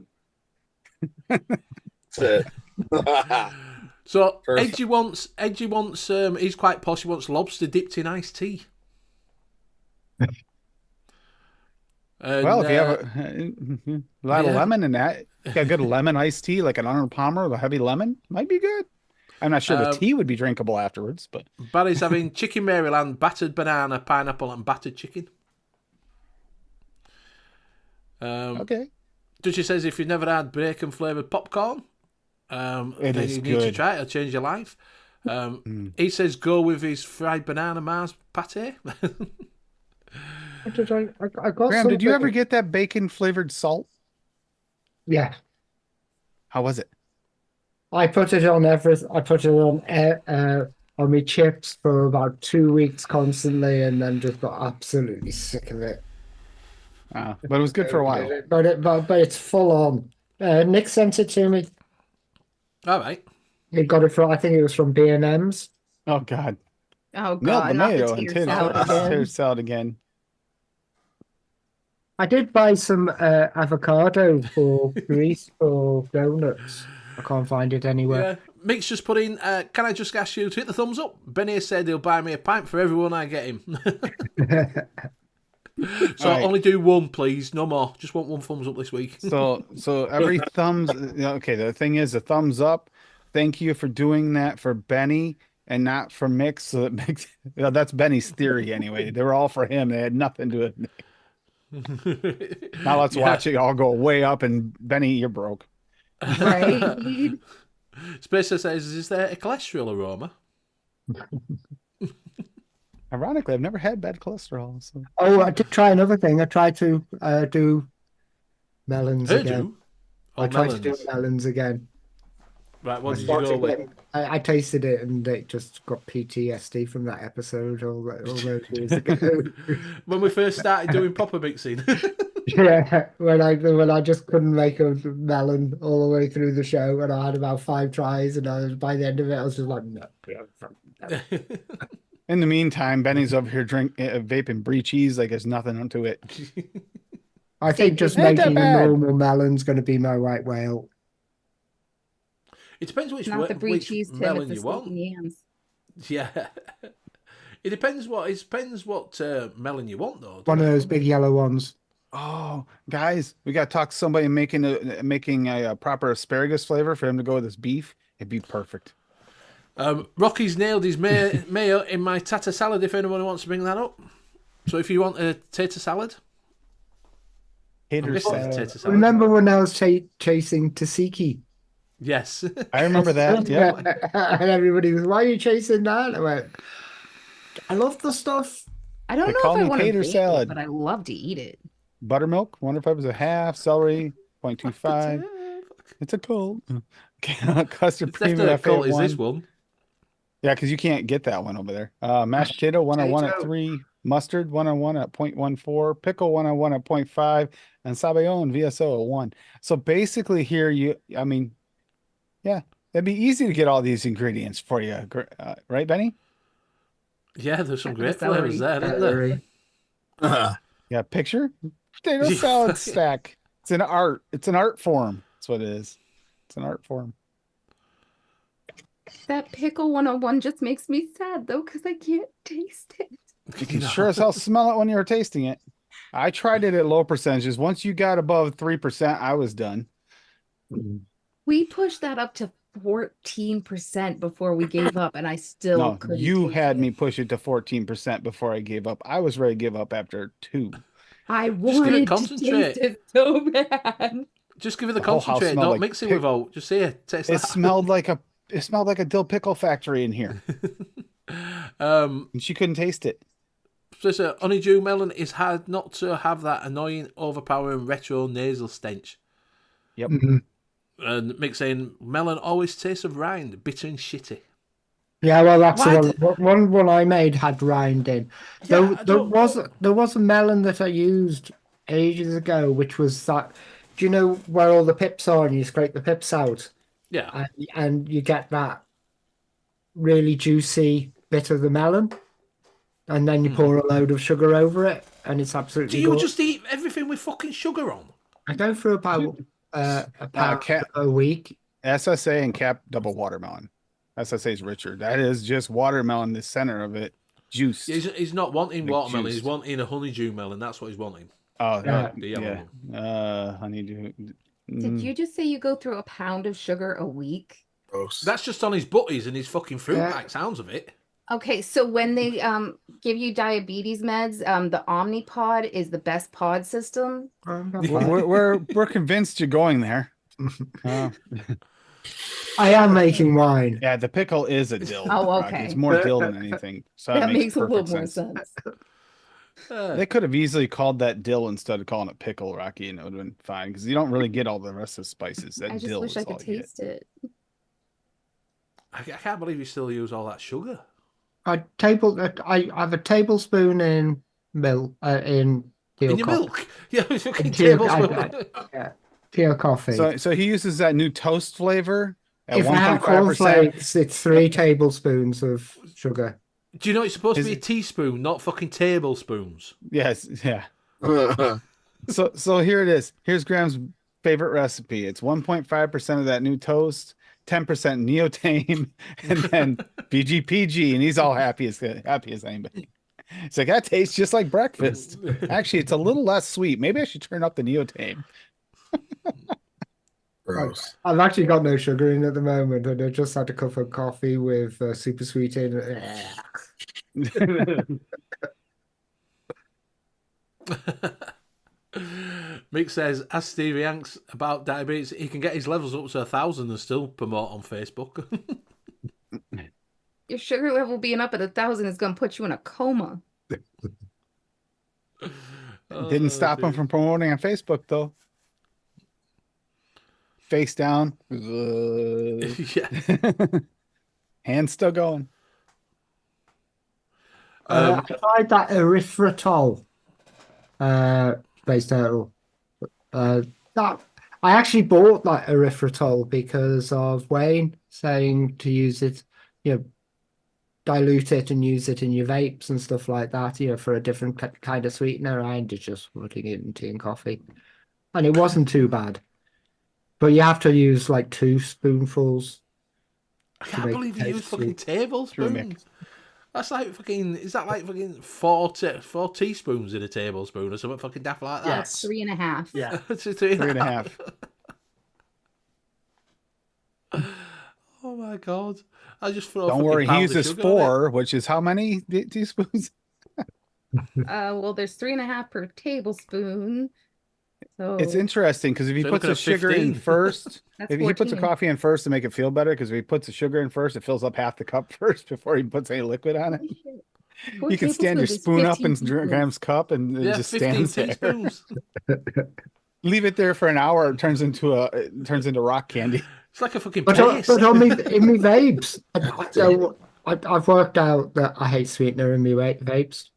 them"? That's it. So Perfect. Edgy wants he's quite posh. He wants lobster dipped in iced tea. And, Well, if you have a lot of yeah. lemon in that, you got good lemon iced tea, like an Arnold Palmer with a heavy lemon, might be good. I'm not sure the tea would be drinkable afterwards, but Barry's having chicken Maryland, battered banana, pineapple, and battered chicken. okay. Dutchie says if you've never had bacon flavoured popcorn, then is you need to good. try it. It'll change your life. He says go with his fried banana Mars pate. I got Graham, did you something- ever get that bacon flavored salt? Yeah. How was it? I put it on everything. I put it on my chips for about 2 weeks constantly, and then just got absolutely sick of it. But it was good for a while. But it's full on. Nick sent it to me. All right. He got it from, I think it was from B&M's. Oh God. Oh Milk god, not the tomato and tater salad. tater salad again. I did buy some avocado for grease for donuts. I can't find it anywhere. Yeah. Mick's just put in, can I just ask you to hit the thumbs up? Benny said he'll buy me a pint for everyone I get him. So All right. only do one, please. No more. Just want one thumbs up this week. So every thumbs. Okay, the thing is, a thumbs up. Thank you for doing that for Benny and not for Mick. So that Mick, that's Benny's theory anyway. They were all for him. They had nothing to do with Mick. Now let's watch it all go way up. And Benny, you're broke. Right? Spacer says, is there a cholesterol aroma? Ironically, I've never had bad cholesterol. So. Oh, I did try another thing. I tried to do melons again. I tried to do melons again. Right, what did you go with? I tasted it and it just got PTSD from that episode all those years ago. When we first started doing proper mixing. Yeah, when I just couldn't make a melon all the way through the show, and I had about 5 tries, and by the end of it, I was just like, no. In the meantime, Benny's over here vaping brie cheese like there's nothing onto it. I think just Ain't that making a bad. normal melon's going to be my right way out. It depends which, Not the brie which cheese tin melon with the you want. stinking yams. Yeah. It depends what melon you want though. One of those big yellow ones. Oh, guys, we got to talk to somebody making a proper asparagus flavor for him to go with his beef. It'd be perfect. Rocky's nailed his mayo in my tater salad if anyone wants to bring that up. So if you want a tater salad. Tater I'm guessing salad. it's tater salad. Remember when I was chasing Tasiki? Yes. I remember that. Yeah. And everybody was, why are you chasing that? I went, I love the stuff. I don't They know call if I me want to tater bake salad. it, but I love to eat it. Buttermilk, 105 is a half. Celery, 0.25. It's a cold. Custard It's premium. definitely as cold as FA1. this one. Yeah, because you can't get that one over there. Mashed potato, 101 at 3. Mustard, 101 at 0.14. Pickle, 101 at 0.5. And Sabayon, VSO at 1. So basically here, yeah, it'd be easy to get all these ingredients for you. Right, Benny? Yeah, there's some great Celery. flavours there, isn't there? Yeah, picture? Potato salad stack. It's an art. It's an art form. That's what it is. It's an art form. That pickle 101 just makes me sad though, because I can't taste it. You can sure as hell smell it when you're tasting it. I tried it at low percentages. Once you got above 3%, I was done. We pushed that up to 14% before we gave up, and I still No, couldn't. you taste had it. me push it to 14% before I gave up. I was ready to give up after 2. I give it wanted to concentrate. taste it so bad. Just give it the The whole house concentrate. smelled Don't like mix it pick- with oat. Just say it. Taste It that. smelled like a dill pickle factory in here. And she couldn't taste it. So honeydew melon is hard not to have that annoying, overpowering retro nasal stench. Yep. Mhm. And Mick saying melon always tastes of rind, bitter and shitty. Yeah, well, that's Why the one I made had rind in. Yeah, I don't There was a melon that I used ages ago, which was that. Do you know where all the pips are, and you scrape the pips out, Yeah. and you get that really juicy bit of the melon, and then you pour a load of sugar over it, and it's absolutely. Do you good. just eat everything with fucking sugar on? I go through about a pound a week. SSA and cap double watermelon. SSA is richer. That is just watermelon, the center of it, juiced. He's not wanting Like watermelon. juiced. He's wanting a honeydew melon. That's what he's wanting. Oh, Yeah. The yellow one. honeydew. Did you just say you go through a pound of sugar a week? Gross. That's just on his butties and his fucking fruit pack. Sounds of it. Okay, so when they give you diabetes meds, the Omnipod is the best pod system. We're convinced you're going there. I am making wine. Yeah, the pickle is a dill. Oh, Rocky. okay. It's more dill than anything. So That it makes a little perfect more sense. sense. They could have easily called that dill instead of calling it pickle, Rocky, and it would have been fine because you don't really get all the rest of the spices. That I just dill wish is I all could you get. taste it. I can't believe you still use all that sugar. I have a tablespoon in milk in tea In your coffee. milk? Yeah, fucking Tea- tablespoon. Yeah, tea or coffee. So he uses that new toast flavor at If I have 1.5%. cornflakes, it's 3 tablespoons of sugar. Do you know it's supposed Is to be a it- teaspoon, not fucking tablespoons? Yes, yeah. So here it is. Here's Graham's favorite recipe. It's 1.5% of that new toast, 10% neotame, and then BGPG, and he's all happy as anybody. It's like that tastes just like breakfast. Actually, it's a little less sweet. Maybe I should turn up the neotame. Gross. I've actually got no sugar in at the moment, and I just had a cup of coffee with super sweet in. Mick says, ask Stevie Hanks about diabetes. He can get his levels up to 1,000 and still promote on Facebook. Your sugar level being up at 1,000 is going to put you in a coma. Didn't stop him from promoting on Facebook though. Face down. Yeah. Hands still going. I tried that erythritol space turtle. That I actually bought that erythritol because of Wayne saying to use it, dilute it and use it in your vapes and stuff like that, for a different kind of sweetener. I ended just putting it in tea and coffee, and it wasn't too bad. But you have to use like 2 spoonfuls. I can't make believe it you use taste fucking sweet. tablespoons. That's like fucking, is that like fucking 4 teaspoons in a tablespoon or something fucking daft like that? Yes. 3.5. Yeah. It's 3.5. Oh my god! I just throw. Don't fucking worry, he pounds of uses sugar on 4, which is how many teaspoons? Well, there's 3.5 per tablespoon. So It's interesting because if he So you're puts looking the at sugar in 15. first, That's if he puts the 14. coffee in first to make it feel better, because if he puts the sugar in first, it fills up half the cup first before he puts any liquid on it. Four You can stand your tablespoons is spoon up 15 and drink teaspoons. Graham's cup and it Yeah, just 15 stands there. teaspoons. Leave it there for an hour, it turns into rock candy. It's like a fucking But paste. on me in me vapes, so I've worked out that I hate sweetener in me vapes.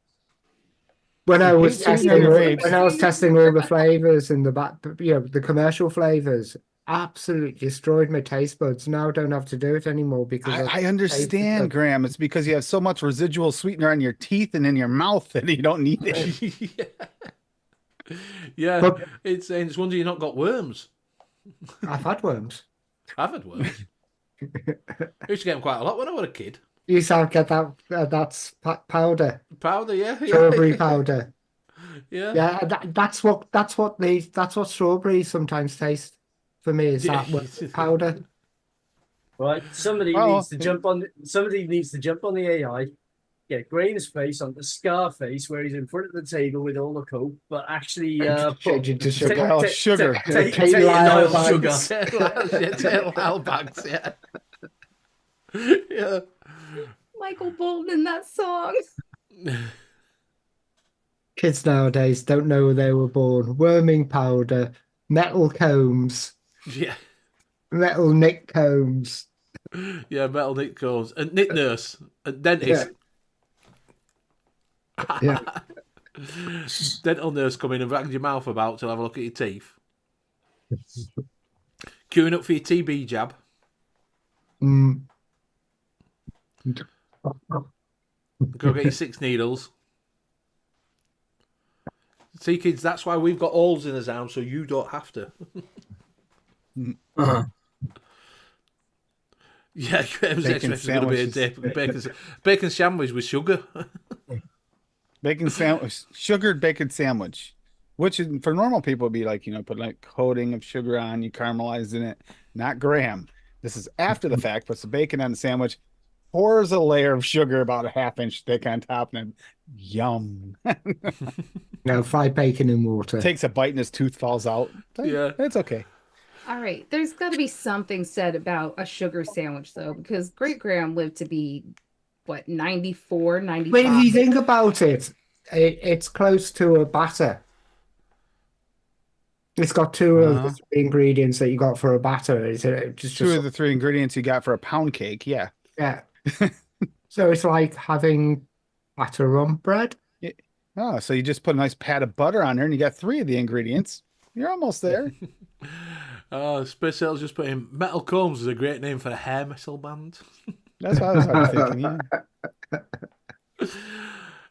When I was hate sweetener in your vapes? testing all the flavors in the back, the commercial flavors, absolutely destroyed my taste buds. Now I don't have to do it anymore because I tasted understand, them. Graham. It's because you have so much residual sweetener on your teeth and in your mouth that you don't need it. Yeah, But- it's wonder you not got worms. I've had worms. I've had worms. I used to get them quite a lot when I was a kid. You sound get that that's powder, Powder, yeah, strawberry powder. yeah. Yeah, that's what strawberries sometimes taste for me. Is Yeah. that powder? Right. Somebody Well, needs to jump on the AI, get Graham's face on the Scarface where he's in front of the table with all the coke, but actually Change it to sugar. Pile of sugar. Take Take Nile Lyle sugar. Tail Lyle bags, yeah. Yeah. Michael Bolton in that song. Kids nowadays don't know where they were born. Worming powder, metal combs. Yeah. Metal Nick Combs. Yeah, Metal Nick Combs. And Nick Nurse. And Dentist. Yeah. Dental nurse come in and bang your mouth about to have a look at your teeth. Queuing up for your TB jab. Mm. Go get your 6 needles. See, kids, that's why we've got holes in his arm, so you don't have to. Uh-huh. Yeah, it was expected going to be a bacon sandwich with sugar. Bacon sandwich, sugared bacon sandwich, which for normal people would be like, put like coating of sugar on, you caramelize in it, not graham. This is after the fact, puts the bacon on the sandwich, pours a layer of sugar about a half-inch thick on top, and then yum. No, fried bacon in water. Takes a bite and his tooth falls out. Yeah. It's okay. All right. There's got to be something said about a sugar sandwich, though, because Great Graham lived to be, what, 94, 95? But if you think about it, it's close to a batter. It's got two of the three ingredients that you got for a batter. It's just Two of the three ingredients you got for a pound cake. Yeah. Yeah. So it's like having batter on bread. Oh, so you just put a nice pat of butter on there and you got 3 of the ingredients. You're almost there. Space Sales just put in Metal Combs is a great name for a hair metal band. That's what I was thinking. Yeah.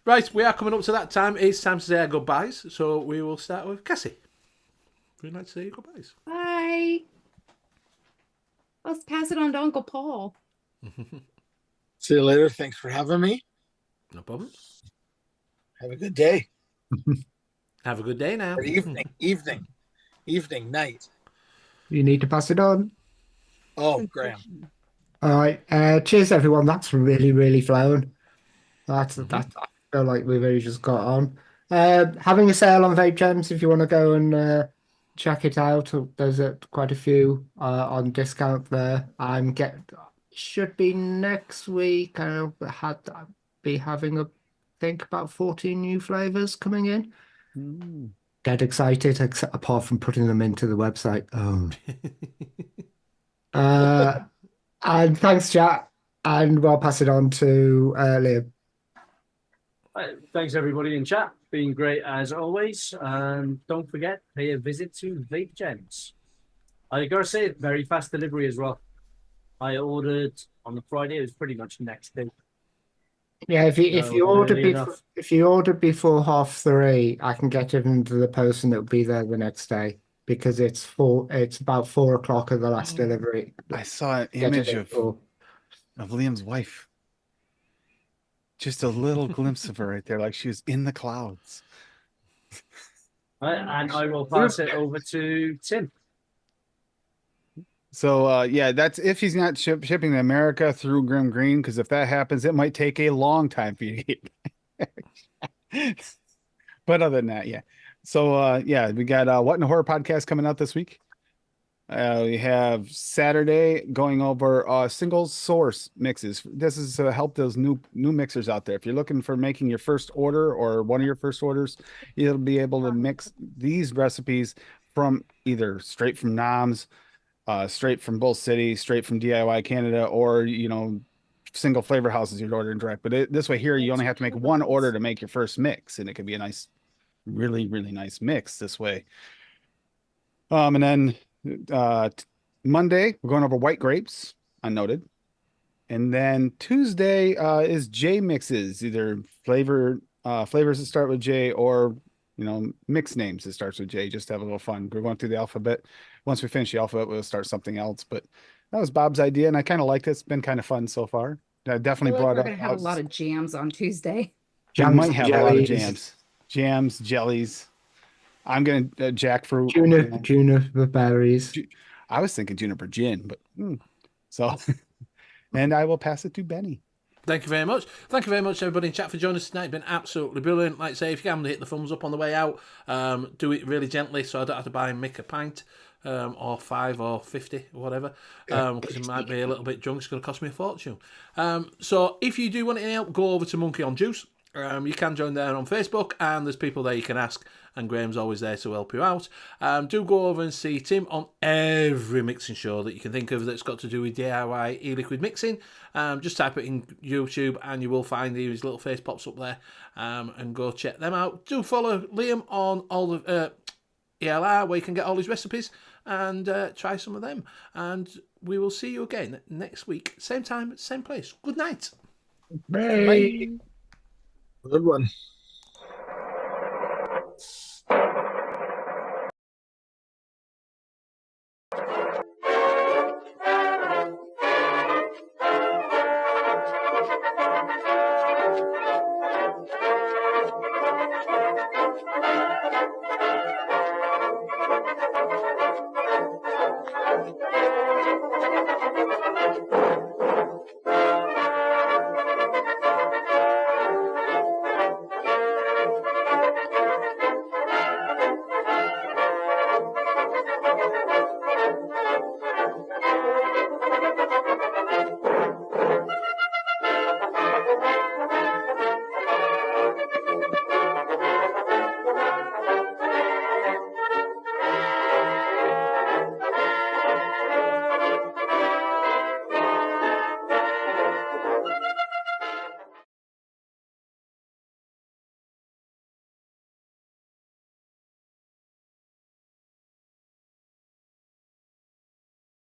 Right, we are coming up to that time. It's time to say our goodbyes. So we will start with Cassie. Would you like to say your goodbyes? Bye. Let's pass it on to Uncle Paul. See you later. Thanks for having me. No problem. Have a good day. Have a good day now. Or evening, night. You need to pass it on. Oh, Graham. All right. Cheers, everyone. That's really, really flown. That I feel like we've only just got on. Having a sale on vape gems if you want to go and check it out. There's quite a few on discount there. Should be next week. I'll be having about 14 new flavors coming in. Get excited, apart from putting them into the website. Oh. And thanks, chat. And we'll pass it on to Liam. Thanks, everybody in chat. Been great as always. And don't forget, pay a visit to Vape Gems. I gotta say, very fast delivery as well. I ordered on the Friday. It was pretty much next day. Yeah, if you order before 3:30, I can get it into the post and it'll be there the next day because it's about 4 o'clock of the last delivery. I saw an image of Liam's wife. Just a little glimpse of her right there, like she was in the clouds. And I will pass it over to Tim. So, yeah, that's if he's not shipping to America through Grim Green, because if that happens, it might take a long time for you to get back. But other than that, yeah. So, yeah, we got What in the Horror podcast coming out this week. We have Saturday going over single source mixes. This is to help those new mixers out there. If you're looking for making your first order or one of your first orders, you'll be able to mix these recipes from either straight from NOMS, straight from Bull City, straight from DIY Canada, or single flavor houses you're ordering direct. But this way here, you only have to make one order to make your first mix, and it can be a nice, really, really nice mix this way. And then Monday we're going over white grapes, unnoted, and then Tuesday is J mixes, either flavors that start with J or mix names that starts with J, just to have a little fun. We're going through the alphabet. Once we finish the alphabet, we'll start something else. But that was Bob's idea, and I kind of like it. It's been kind of fun so far. I definitely brought We're up. gonna have a lot of jams on Tuesday. We might have a lot of jellies. jams, jellies. I'm gonna jackfruit, Juniper berries. I was thinking juniper gin, but so. And I will pass it to Benny. Thank you very much. Thank you very much, everybody in chat, for joining us tonight. It's been absolutely brilliant. Like I say, if you can hit the thumbs up on the way out, do it really gently so I don't have to buy and make a pint, or 5 or 50 or whatever, because it might be a little bit drunk. It's going to cost me a fortune. So if you do want any help, go over to Monkey on Juice. You can join there on Facebook, and there's people there you can ask, and Graham's always there to help you out. Do go over and see Tim on every mixing show that you can think of that's got to do with DIY e-liquid mixing. Just type it in YouTube and you will find his little face pops up there, and go check them out. Do follow Liam on all the ELR, where you can get all his recipes, and try some of them. And we will see you again next week, same time, same place. Good night. Bye. Good one.